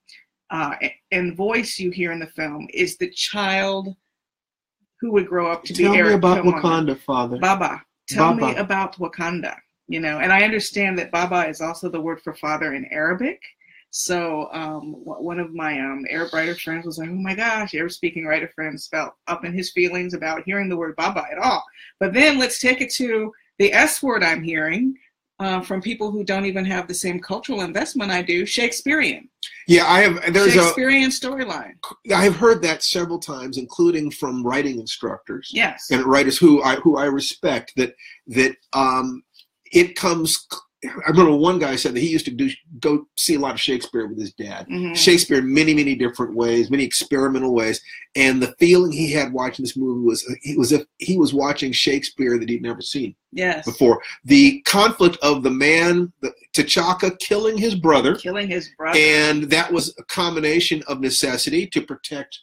and voice you hear in the film is the child who would grow up to be Eric Killmonger. Tell me about Wakanda, Father. Baba. Tell me about Wakanda. And I understand that Baba is also the word for father in Arabic. So one of my Arab writer friends was like, oh my gosh, Arab speaking writer friends felt up in his feelings about hearing the word Baba at all. But then let's take it to the S word I'm hearing from people who don't even have the same cultural investment I do, Shakespearean. Yeah, I have. There's Shakespearean storyline. I have heard that several times, including from writing instructors. Yes. And writers who I respect. That it comes. I remember one guy said that he used to go see a lot of Shakespeare with his dad. Mm-hmm. Shakespeare in many, many different ways, many experimental ways. And the feeling he had watching this movie was if he was watching Shakespeare that he'd never seen before. The conflict of the man, T'Chaka killing his brother. And that was a combination of necessity to protect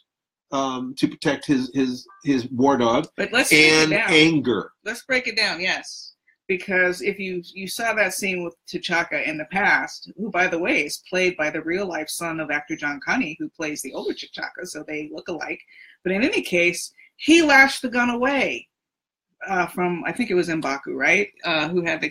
his war dog. But let's and anger. Let's break it down, yes. Because if you saw that scene with T'Chaka in the past, who, by the way, is played by the real-life son of actor John Connie, who plays the older T'Chaka, so they look alike. But in any case, he lashed the gun away from, I think it was M'Baku, right? Who had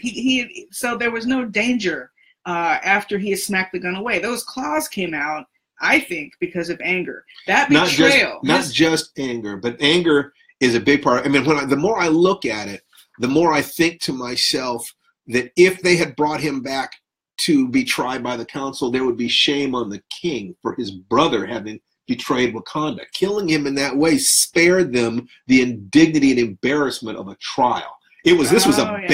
so there was no danger after he had smacked the gun away. Those claws came out, I think, because of anger. That betrayal. Not just anger, but anger is a big part. I mean, the more I look at it, the more I think to myself that if they had brought him back to be tried by the council, there would be shame on the king for his brother having betrayed Wakanda. Killing him in that way spared them the indignity and embarrassment of a trial. This was a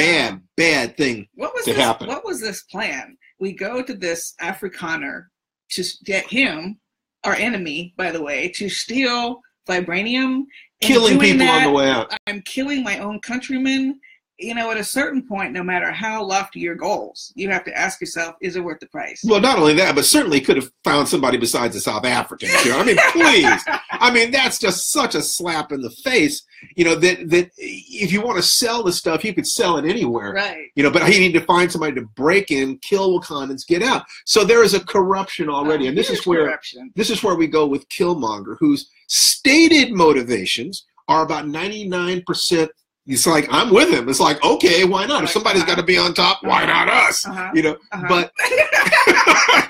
bad thing to happen. What was this plan? We go to this Afrikaner to get him, our enemy, by the way, to steal vibranium. Killing people on the way out. I'm killing my own countrymen. At a certain point, no matter how lofty your goals, you have to ask yourself, is it worth the price? Well, not only that, but certainly could have found somebody besides the South Africans. I mean, please. I mean, that's just such a slap in the face. That if you want to sell the stuff, you could sell it anywhere. Right. But you need to find somebody to break in, kill Wakandans, get out. So there is a corruption already. And this is where we go with Killmonger, whose stated motivations are about 99%. It's like, I'm with him. It's like, okay, why not? If somebody's got to be on top, why not us? But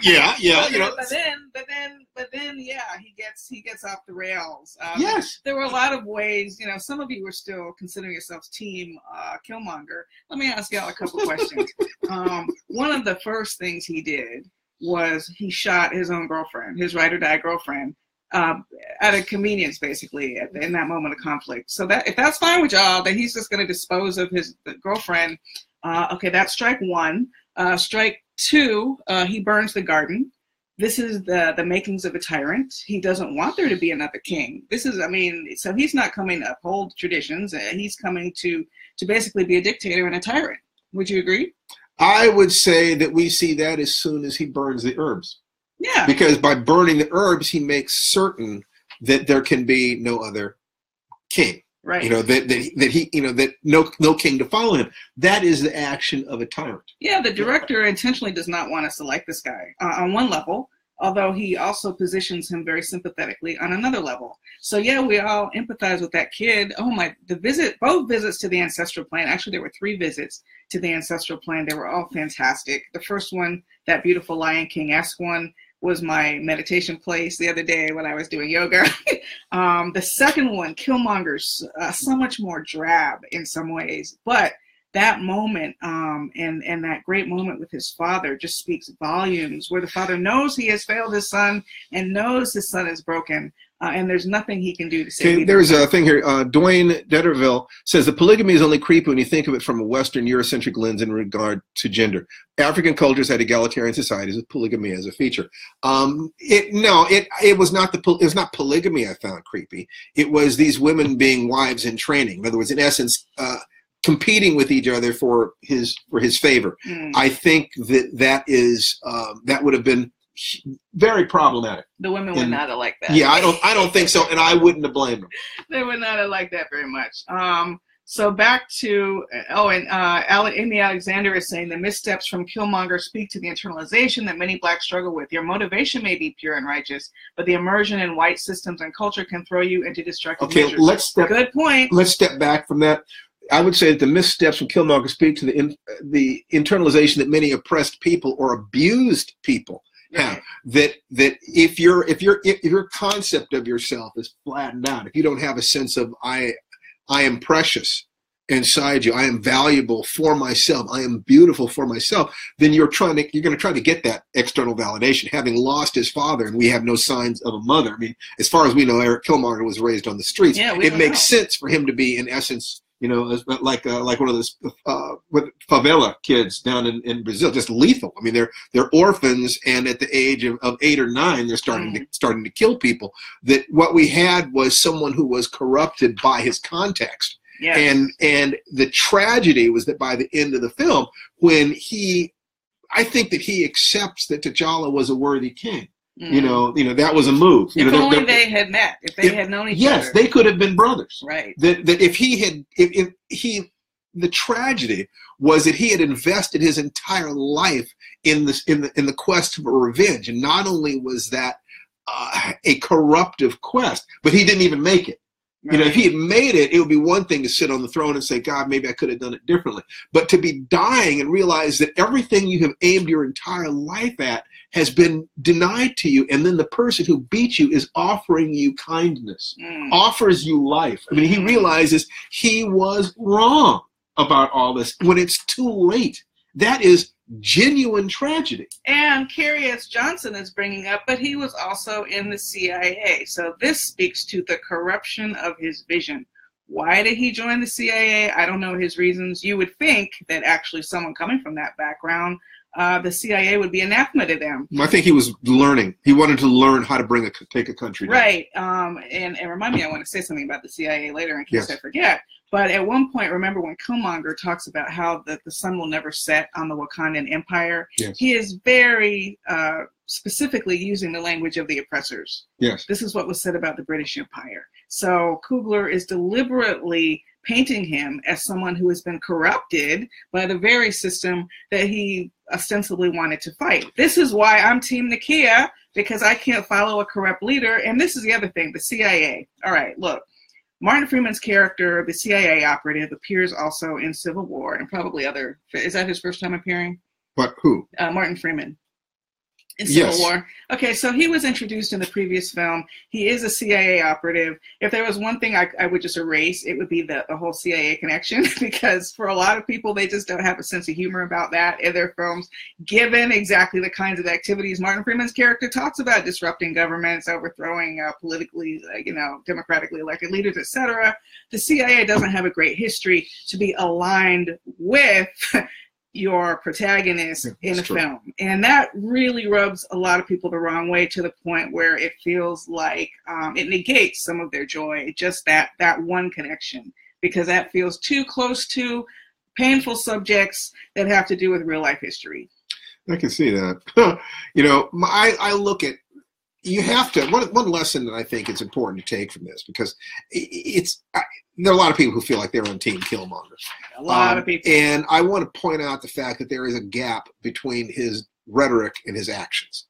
yeah. But then, he gets off the rails. Yes. There were a lot of ways. Some of you were still considering yourselves team Killmonger. Let me ask y'all a couple questions. One of the first things he did was he shot his own girlfriend, his ride or die girlfriend. Out of convenience, basically, in that moment of conflict. So that if that's fine with y'all, then he's just going to dispose of his girlfriend. Okay, that's strike one. Strike two, he burns the garden. This is the makings of a tyrant. He doesn't want there to be another king. So he's not coming to uphold traditions. He's coming to basically be a dictator and a tyrant. Would you agree? I would say that we see that as soon as he burns the herbs. Yeah. Because by burning the herbs, he makes certain that there can be no other king. Right. You know, that he, you know, that no king to follow him. That is the action of a tyrant. Yeah, the director intentionally does not want us to like this guy on one level, although he also positions him very sympathetically on another level. So yeah, we all empathize with that kid. Oh my, both visits to the ancestral plane. Actually, there were 3 visits to the ancestral plane. They were all fantastic. The first one, that beautiful Lion King-esque one, was my meditation place the other day when I was doing yoga. The second one, Killmonger's, so much more drab in some ways, but that moment and that great moment with his father just speaks volumes, where the father knows he has failed his son and knows his son is broken, and there's nothing he can do to save him. There's a thing here. Dwayne Detterville says that polygamy is only creepy when you think of it from a Western Eurocentric lens in regard to gender. African cultures had egalitarian societies with polygamy as a feature. It was not polygamy I found creepy. It was these women being wives in training. In other words, in essence, competing with each other for his favor. I think that would have been very problematic. The women would not have liked that. Yeah, I don't think so, and I wouldn't have blamed them. They would not have liked that very much. So back to Amy Alexander is saying the missteps from Killmonger speak to the internalization that many blacks struggle with. Your motivation may be pure and righteous, but the immersion in white systems and culture can throw you into destructive measures. Good point. Let's step back from that. I would say that the missteps from Killmonger speak to the internalization that many oppressed people or abused people have. That if your concept of yourself is flattened out, if you don't have a sense of I am precious inside you, I am valuable for myself, I am beautiful for myself, then you're going to try to get that external validation. Having lost his father, and we have no signs of a mother. I mean, as far as we know, Eric Killmonger was raised on the streets. Yeah, it makes sense for him to be, in essence, you know, like one of those favela kids down in Brazil, just lethal. I mean, they're orphans, and at the age of 8 or 9, they're starting to kill people. That what we had was someone who was corrupted by his context. Yes. And the tragedy was that by the end of the film, when I think that he accepts that T'Challa was a worthy king. You know, that was a move. If only they had met, if they had known each other. Yes, they could have been brothers. Right. That if the tragedy was that he had invested his entire life in the quest for revenge, and not only was that a corruptive quest, but he didn't even make it. Right. You know, if he had made it, it would be one thing to sit on the throne and say, God, maybe I could have done it differently. But to be dying and realize that everything you have aimed your entire life at has been denied to you, and then the person who beat you is offering you kindness, offers you life. I mean, he realizes he was wrong about all this when it's too late. That is genuine tragedy. And Carrie S. Johnson is bringing up, but he was also in the CIA. So this speaks to the corruption of his vision. Why did he join the CIA? I don't know his reasons. You would think that actually someone coming from that background, the CIA would be anathema to them. I think he was learning. He wanted to learn how to take a country down. Right. And remind me, I want to say something about the CIA later in case I forget. But at one point, remember when Killmonger talks about how the sun will never set on the Wakandan Empire? Yes. He is very specifically using the language of the oppressors. Yes. This is what was said about the British Empire. So Coogler is deliberately painting him as someone who has been corrupted by the very system that he ostensibly wanted to fight. This is why I'm Team Nakia, because I can't follow a corrupt leader. And this is the other thing, the CIA. All right, look. Martin Freeman's character, the CIA operative, appears also in Civil War and probably other. Is that his first time appearing? What? Who? Martin Freeman. In Civil War. Okay, so he was introduced in the previous film. He is a CIA operative. If there was one thing I would just erase, it would be the whole CIA connection, because for a lot of people, they just don't have a sense of humor about that in their films, given exactly the kinds of activities Martin Freeman's character talks about: disrupting governments, overthrowing politically, democratically elected leaders, etc. The CIA doesn't have a great history to be aligned with your protagonist in a film, and that really rubs a lot of people the wrong way, to the point where it feels like it negates some of their joy, just that one connection, because that feels too close to painful subjects that have to do with real life history. I can see that. I look at you have to, one lesson that I think is important to take from this, because there are a lot of people who feel like they're on Team Killmonger. A lot of people. And I want to point out the fact that there is a gap between his rhetoric and his actions.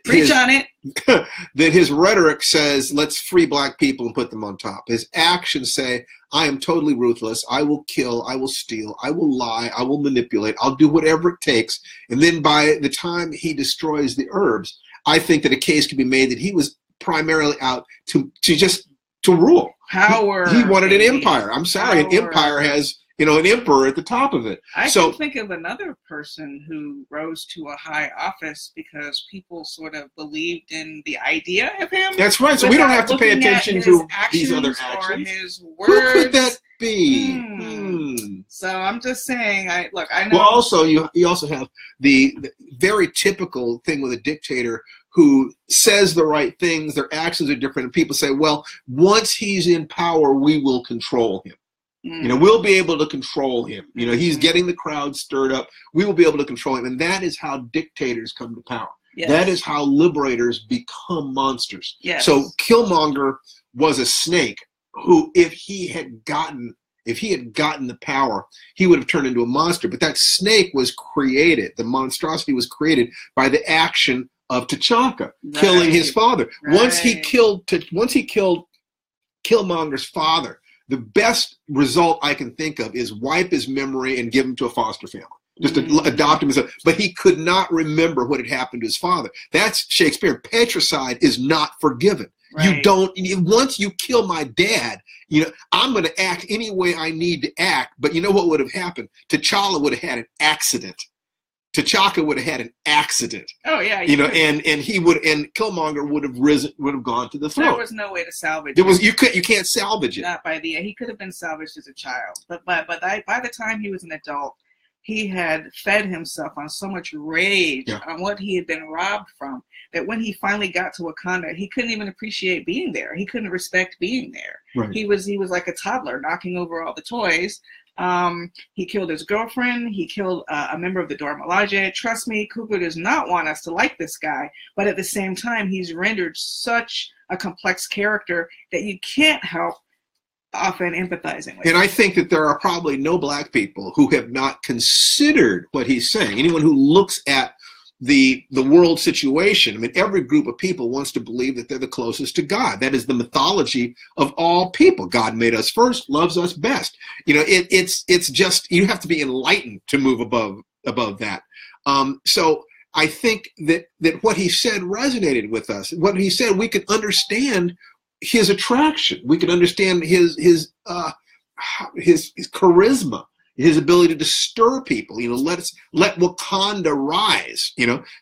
Preach on it. That his rhetoric says, let's free black people and put them on top. His actions say, I am totally ruthless. I will kill. I will steal. I will lie. I will manipulate. I'll do whatever it takes. And then by the time he destroys the herbs, I think that a case could be made that he was primarily out to rule. Power. He wanted an empire. I'm sorry. An empire has, an emperor at the top of it. I can think of another person who rose to a high office because people sort of believed in the idea of him. That's right. So we don't have to pay attention to these other actions. Or his words. Who could that be? So I'm just saying, I know. Well, also, you also have the very typical thing with a dictator who says the right things, their actions are different, and people say, well, once he's in power, we will control him. We'll be able to control him. He's getting the crowd stirred up. We will be able to control him. And that is how dictators come to power. Yes. That is how liberators become monsters. Yes. So Killmonger was a snake who, if he had gotten the power, he would have turned into a monster. But that snake was created. The monstrosity was created by the action of T'Chaka killing his father. Right. Once he killed Killmonger's father, the best result I can think of is wipe his memory and give him to a foster family. Just adopt him as but he could not remember what had happened to his father. That's Shakespeare. Patricide is not forgiven. Right. Once you kill my dad, I'm going to act any way I need to act. But you know what would have happened? T'Challa would have had an accident. T'Chaka would have had an accident. Oh yeah, and Killmonger would have gone to the throne. There was no way to salvage it. You can't salvage it. Not by the end. He could have been salvaged as a child, but by the time he was an adult, he had fed himself on so much rage on what he had been robbed from that when he finally got to Wakanda, he couldn't even appreciate being there. He couldn't respect being there. Right. He was like a toddler knocking over all the toys. He killed his girlfriend. He killed a member of the Dora Milaje. Trust me, Cooper does not want us to like this guy, but at the same time, he's rendered such a complex character that you can't help often empathizing with. And I think that there are probably no black people who have not considered what he's saying. Anyone who looks at the world situation, I mean, every group of people wants to believe that they're the closest to God. That is the mythology of all people. God made us first, loves us best. It's just, you have to be enlightened to move above that. So I think that what he said resonated with us. What he said, we could understand his attraction. We could understand his charisma, his ability to stir people. Let Wakanda rise.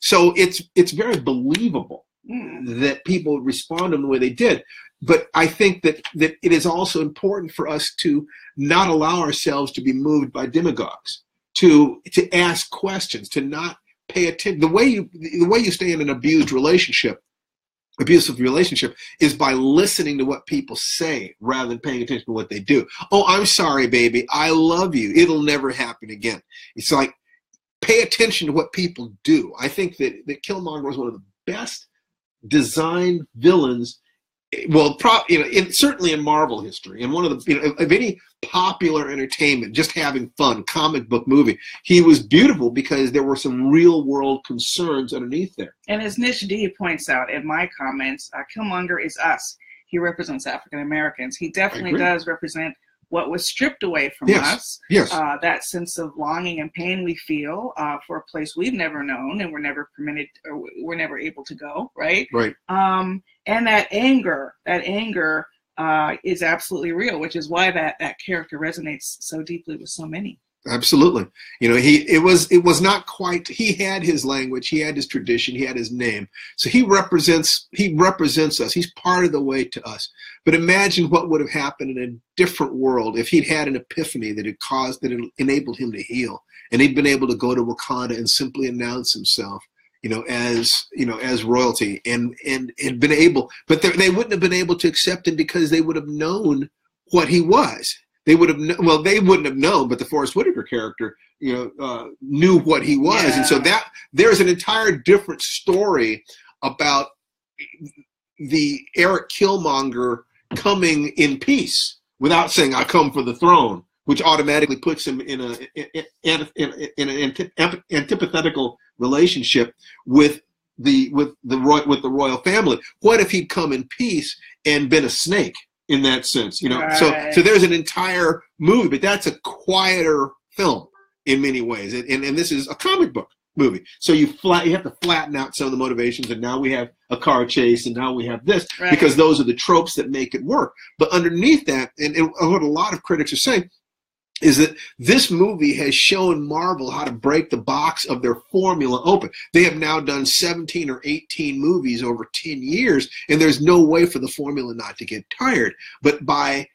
So it's very believable that people respond in the way they did. But I think that it is also important for us to not allow ourselves to be moved by demagogues, to ask questions, to not pay attention. The way you stay in an abusive relationship is by listening to what people say rather than paying attention to what they do. Oh, I'm sorry, baby. I love you. It'll never happen again. It's like, pay attention to what people do. I think that Killmonger was one of the best designed villains, well, certainly in Marvel history, and one of the, of any popular entertainment, just having fun, comic book movie, he was beautiful because there were some real world concerns underneath there. And as Nish D points out in my comments, Killmonger is us. He represents African Americans. He definitely does represent what was stripped away from us. Yes. That sense of longing and pain we feel for a place we've never known and we're never permitted, or we're never able to go. Right. Right. And that anger is absolutely real, which is why that character resonates so deeply with so many. Absolutely. It was not quite, he had his language, he had his tradition, he had his name. So he represents us. He's part of the way to us. But imagine what would have happened in a different world if he'd had an epiphany that it enabled him to heal. And he'd been able to go to Wakanda and simply announce himself, as royalty and been able, but they wouldn't have been able to accept him because they would have known what he was. They wouldn't have known, but the Forrest Whitaker character, knew what he was. Yeah. And so that there's an entire different story about the Eric Killmonger coming in peace without saying "I come for the throne," which automatically puts him in an antithetical relationship with the royal family. What if he'd come in peace and been a snake in that sense? Right. So there's an entire movie, but that's a quieter film in many ways, and this is a comic book movie. So you have to flatten out some of the motivations, and now we have a car chase, and now we have this, Right. because those are the tropes that make it work. But underneath that, and what a lot of critics are saying, is that this movie has shown Marvel how to break the box of their formula open. They have now done 17 or 18 movies over 10 years, and there's no way for the formula not to get tired. But by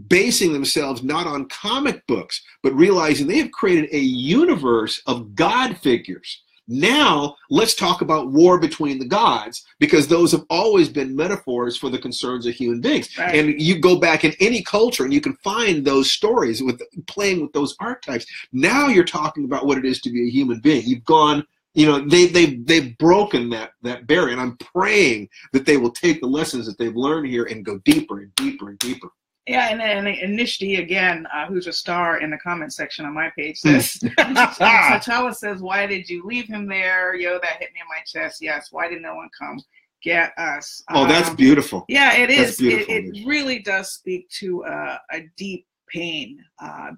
basing themselves not on comic books, but realizing they have created a universe of God figures. Now, let's talk about war between the gods, because those have always been metaphors for the concerns of human beings. Right. And you go back in any culture and you can find those stories with playing with those archetypes. Now you're talking about what it is to be a human being. You've gone, they've broken that barrier, and I'm praying that they will take the lessons that they've learned here and go deeper and deeper and deeper. Yeah, and Nishdi, again, who's a star in the comment section on my page, says, T'Challa says, "Why did you leave him there? Yo, that hit me in my chest. Yes, why did no one come get us?" Oh, that's beautiful. Yeah, it is. Beautiful. It really does speak to a deep pain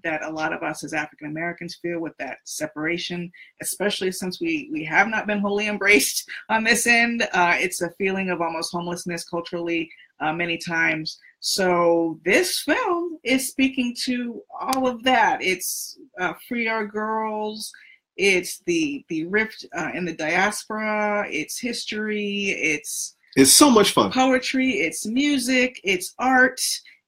that a lot of us as African Americans feel with that separation, especially since we have not been wholly embraced on this end. It's a feeling of almost homelessness culturally many times. So this film is speaking to all of that. It's Free Our Girls. It's the rift in the diaspora. It's history. It's so much fun. Poetry. It's music. It's art.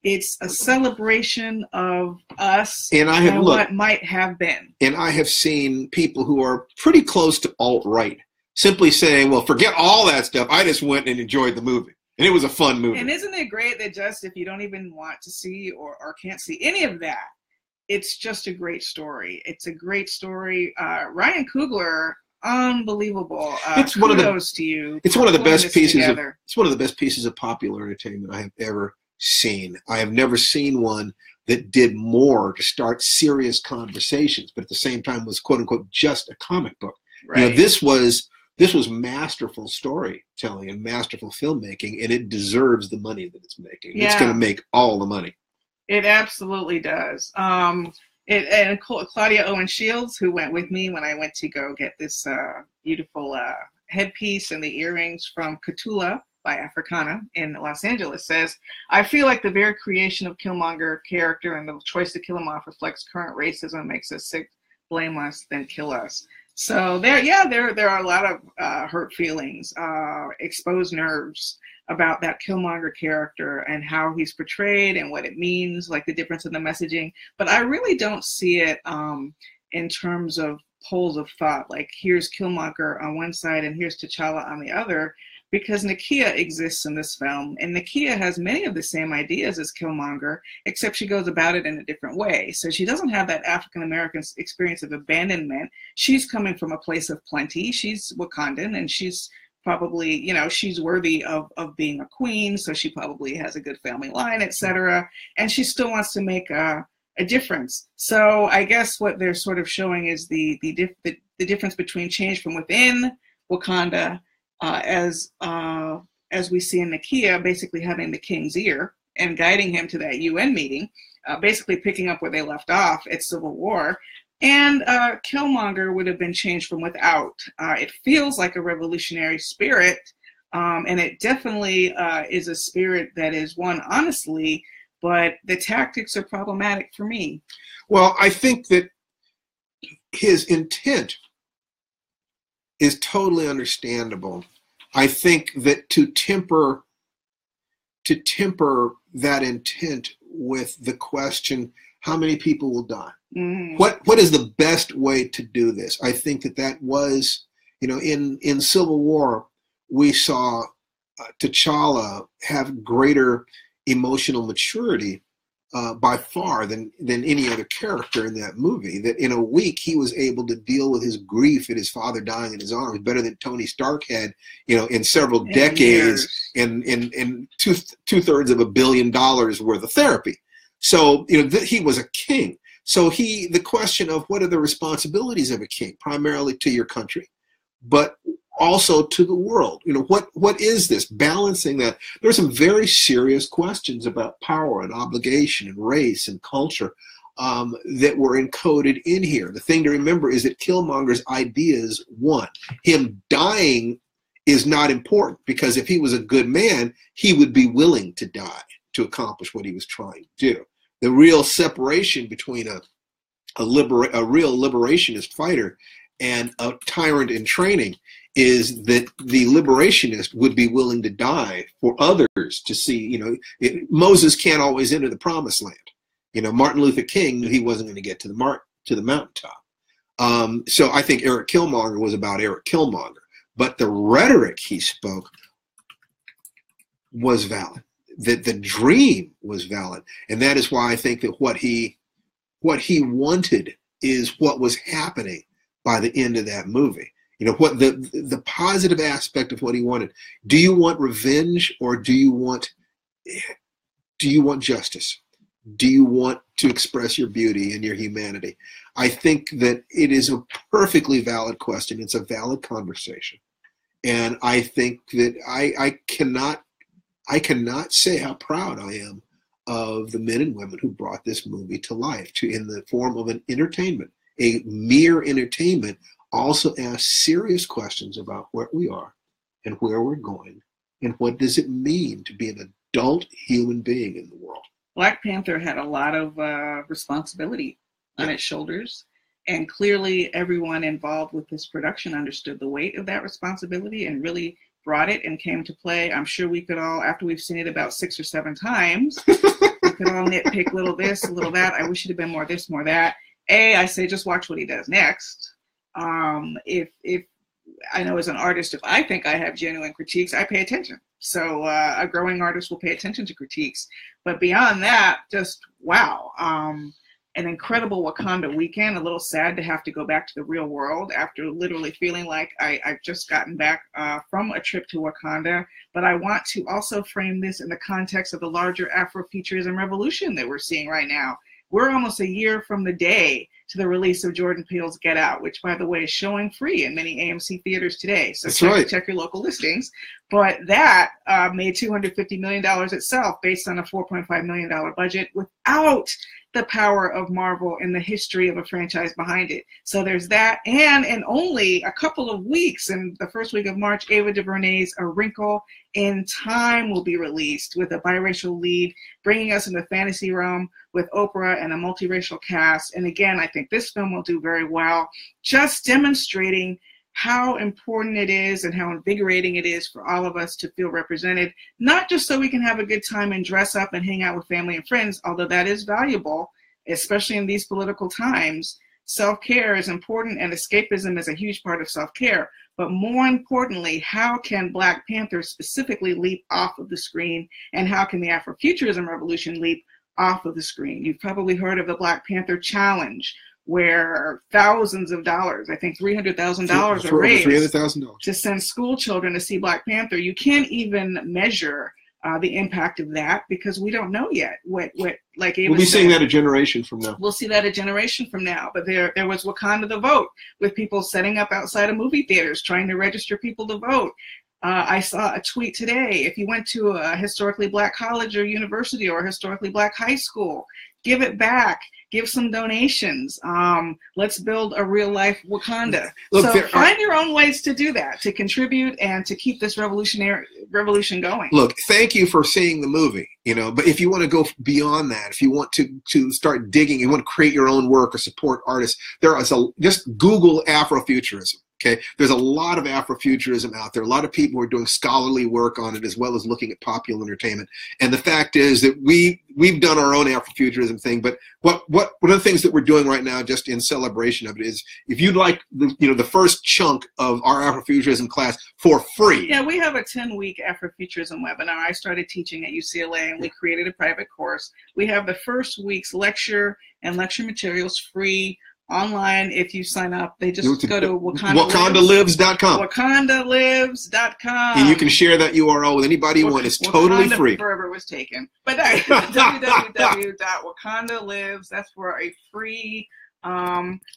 It's a celebration of us and what might have been. And I have seen people who are pretty close to alt-right simply saying, well, forget all that stuff. I just went and enjoyed the movie. And it was a fun movie. And isn't it great that just if you don't even want to see or can't see any of that, it's just a great story. It's a great story. Ryan Coogler, unbelievable. It's kudos to you. It's one of the best pieces. It's one of the best pieces of popular entertainment I have ever seen. I have never seen one that did more to start serious conversations, but at the same time was "quote unquote" just a comic book. Right. This was masterful storytelling and masterful filmmaking, and it deserves the money that it's making. Yeah. It's going to make all the money. It absolutely does. And Claudia Owen Shields, who went with me when I went to go get this beautiful headpiece and the earrings from Katula by Africana in Los Angeles, says, "I feel like the very creation of Killmonger character and the choice to kill him off reflects current racism, makes us sick, blame us, then kill us." So there are a lot of hurt feelings, exposed nerves about that Killmonger character and how he's portrayed and what it means, like the difference in the messaging. But I really don't see it in terms of poles of thought, like here's Killmonger on one side and here's T'Challa on the other, because Nakia exists in this film, and Nakia has many of the same ideas as Killmonger, except she goes about it in a different way. So she doesn't have that African-American experience of abandonment. She's coming from a place of plenty. She's Wakandan, and she's probably, she's worthy of being a queen, so she probably has a good family line, etc. And she still wants to make a difference. So I guess what they're sort of showing is the difference between change from within Wakanda, as we see in Nakia, basically having the king's ear and guiding him to that UN meeting, basically picking up where they left off at Civil War. And Killmonger would have been changed from without. It feels like a revolutionary spirit, and it definitely is a spirit that is one, honestly, but the tactics are problematic for me. Well, I think that his intent is totally understandable. I think that to temper that intent with the question, how many people will die? Mm-hmm. What is the best way to do this? I think that was, in Civil War, we saw T'Challa have greater emotional maturity by far than any other character in that movie. That in a week he was able to deal with his grief at his father dying in his arms better than Tony Stark had, in several decades in two-thirds of $1 billion worth of therapy. So he was a king. So the question of what are the responsibilities of a king, primarily to your country, but also to the world. What is this? Balancing that. There are some very serious questions about power and obligation and race and culture that were encoded in here. The thing to remember is that Killmonger's ideas won. Him dying is not important, because if he was a good man, he would be willing to die to accomplish what he was trying to do. The real separation between a real liberationist fighter and a tyrant in training is that the liberationist would be willing to die for others to see. Moses can't always enter the promised land. Martin Luther King knew he wasn't going to get to the mountaintop. So I think Eric Killmonger was about Eric Killmonger, but the rhetoric he spoke was valid. That the dream was valid, and that is why I think that what he wanted is what was happening by the end of that movie. What the positive aspect of what he wanted. Do you want revenge, or do you want justice? Do you want to express your beauty and your humanity? I think that it is a perfectly valid question. It's a valid conversation, and I think that I cannot say how proud I am of the men and women who brought this movie to life, in the form of an entertainment, a mere entertainment. Also ask serious questions about where we are and where we're going, and what does it mean to be an adult human being in the world. Black Panther had a lot of responsibility on its shoulders, and clearly everyone involved with this production understood the weight of that responsibility and really brought it and came to play. I'm sure we could all, after we've seen it about 6 or 7 times, we could all nitpick a little this, a little that. I wish it had been more this, more that. I say just watch what he does next. If I know as an artist, if I think I have genuine critiques, I pay attention. So a growing artist will pay attention to critiques. But beyond that, just wow. An incredible Wakanda weekend. A little sad to have to go back to the real world after literally feeling like I've just gotten back from a trip to Wakanda. But I want to also frame this in the context of the larger Afrofuturism revolution that we're seeing right now. We're almost a year from the day to the release of Jordan Peele's Get Out, which, by the way, is showing free in many AMC theaters today. So check your local listings. But that made $250 million itself based on a $4.5 million budget without the power of Marvel and the history of a franchise behind it. So there's that. And in only a couple of weeks, in the first week of March, Ava DuVernay's A Wrinkle in Time will be released with a biracial lead, bringing us in the fantasy realm with Oprah and a multiracial cast. And again, I think this film will do very well, just demonstrating how important it is and how invigorating it is for all of us to feel represented, not just so we can have a good time and dress up and hang out with family and friends, although that is valuable, especially in these political times. Self-care is important, and escapism is a huge part of self-care. But more importantly, how can Black Panther specifically leap off of the screen, and how can the Afrofuturism revolution leap off of the screen? You've probably heard of the Black Panther Challenge, where thousands of dollars, I think $300,000 are raised to send school children to see Black Panther. You can't even measure the impact of that because we don't know yet. We'll be seeing that a generation from now. We'll see that a generation from now. But there was Wakanda the Vote, with people setting up outside of movie theaters trying to register people to vote. I saw a tweet today. If you went to a historically Black college or university or a historically Black high school, give it back. Give some donations. Let's build a real life Wakanda. Look, so find your own ways to do that, to contribute and to keep this revolution going. Look, thank you for seeing the movie, but if you want to go beyond that, if you want to start digging, you want to create your own work or support artists, just Google Afrofuturism. Okay, there's a lot of Afrofuturism out there. A lot of people are doing scholarly work on it as well as looking at popular entertainment. And the fact is that we've done our own Afrofuturism thing. But one of the things that we're doing right now, just in celebration of it, is if you'd like the first chunk of our Afrofuturism class for free. Yeah, we have a 10-week Afrofuturism webinar. I started teaching at UCLA, and we created a private course. We have the first week's lecture and lecture materials free online. If you sign up, they just go to WakandaLives.com. WakandaLives.com. And you can share that URL with anybody you want. It's totally free. Forever was taken. But www.wakandalives, that's for a free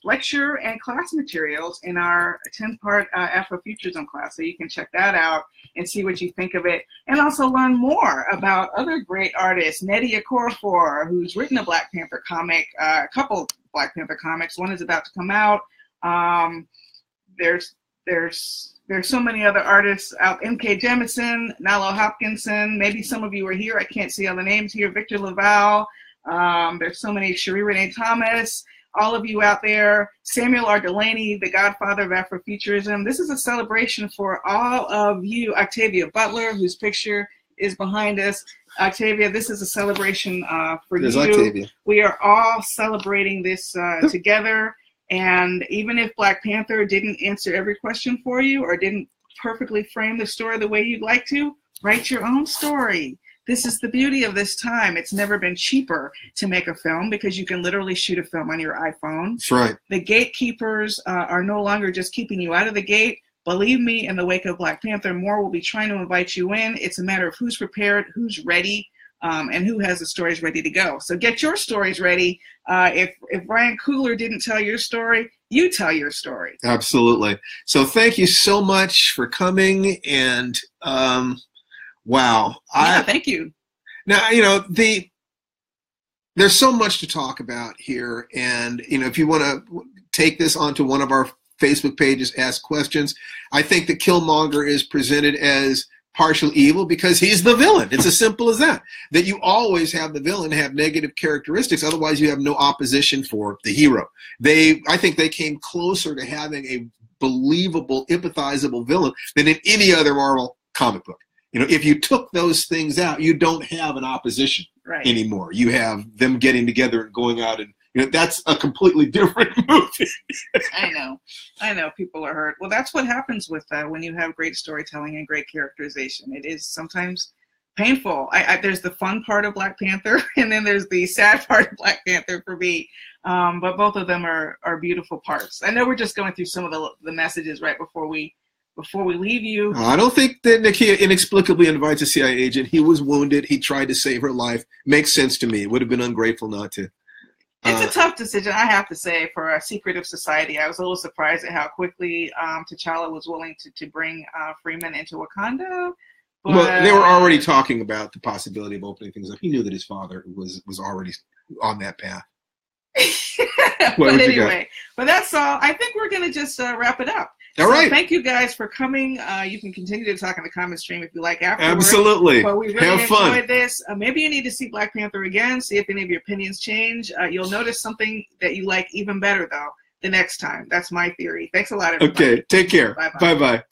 lecture and class materials in our 10-part Afrofuturism class. So you can check that out and see what you think of it, and also learn more about other great artists. Nnedi Okorafor, who's written a Black Panther comic, a couple Black Panther comics. One is about to come out. There's so many other artists out. M.K. Jemisin, Nalo Hopkinson. Maybe some of you are here. I can't see all the names here. Victor Laval. There's so many. Cherie Renee Thomas. All of you out there. Samuel R. Delaney, the godfather of Afrofuturism. This is a celebration for all of you. Octavia Butler, whose picture is behind us. Octavia, this is a celebration for you. Octavia. We are all celebrating this together. And even if Black Panther didn't answer every question for you or didn't perfectly frame the story the way you'd like to, write your own story. This is the beauty of this time. It's never been cheaper to make a film because you can literally shoot a film on your iPhone. That's right. The gatekeepers are no longer just keeping you out of the gate. Believe me, in the wake of Black Panther, more will be trying to invite you in. It's a matter of who's prepared, who's ready, and who has the stories ready to go. So get your stories ready. If Ryan Coogler didn't tell your story, you tell your story. Absolutely. So thank you so much for coming. And wow. Yeah, thank you. Now, there's so much to talk about here. And, if you want to take this onto one of our Facebook pages, ask questions. I think that Killmonger is presented as partial evil because he's the villain. It's as simple as that. That you always have the villain have negative characteristics. Otherwise, you have no opposition for the hero. I think they came closer to having a believable, empathizable villain than in any other Marvel comic book. If you took those things out, you don't have an opposition anymore. You have them getting together and going out and, that's a completely different movie. I know people are hurt. Well, that's what happens with when you have great storytelling and great characterization. It is sometimes painful. There's the fun part of Black Panther, and then there's the sad part of Black Panther for me. But both of them are beautiful parts. I know we're just going through some of the messages right before we leave you. I don't think that Nakia inexplicably invites a CIA agent. He was wounded. He tried to save her life. Makes sense to me. It would have been ungrateful not to. It's a tough decision, I have to say, for a secretive society. I was a little surprised at how quickly T'Challa was willing to bring Freeman into Wakanda. But well, they were already talking about the possibility of opening things up. He knew that his father was already on that path. But anyway, that's all. I think we're going to just wrap it up. All right. Thank you guys for coming. You can continue to talk in the comment stream if you like afterwards. Absolutely. But we really Have fun. enjoyed this. Maybe you need to see Black Panther again, see if any of your opinions change. You'll notice something that you like even better, though, the next time. That's my theory. Thanks a lot, everybody. Okay. Take care. Bye-bye. Bye-bye.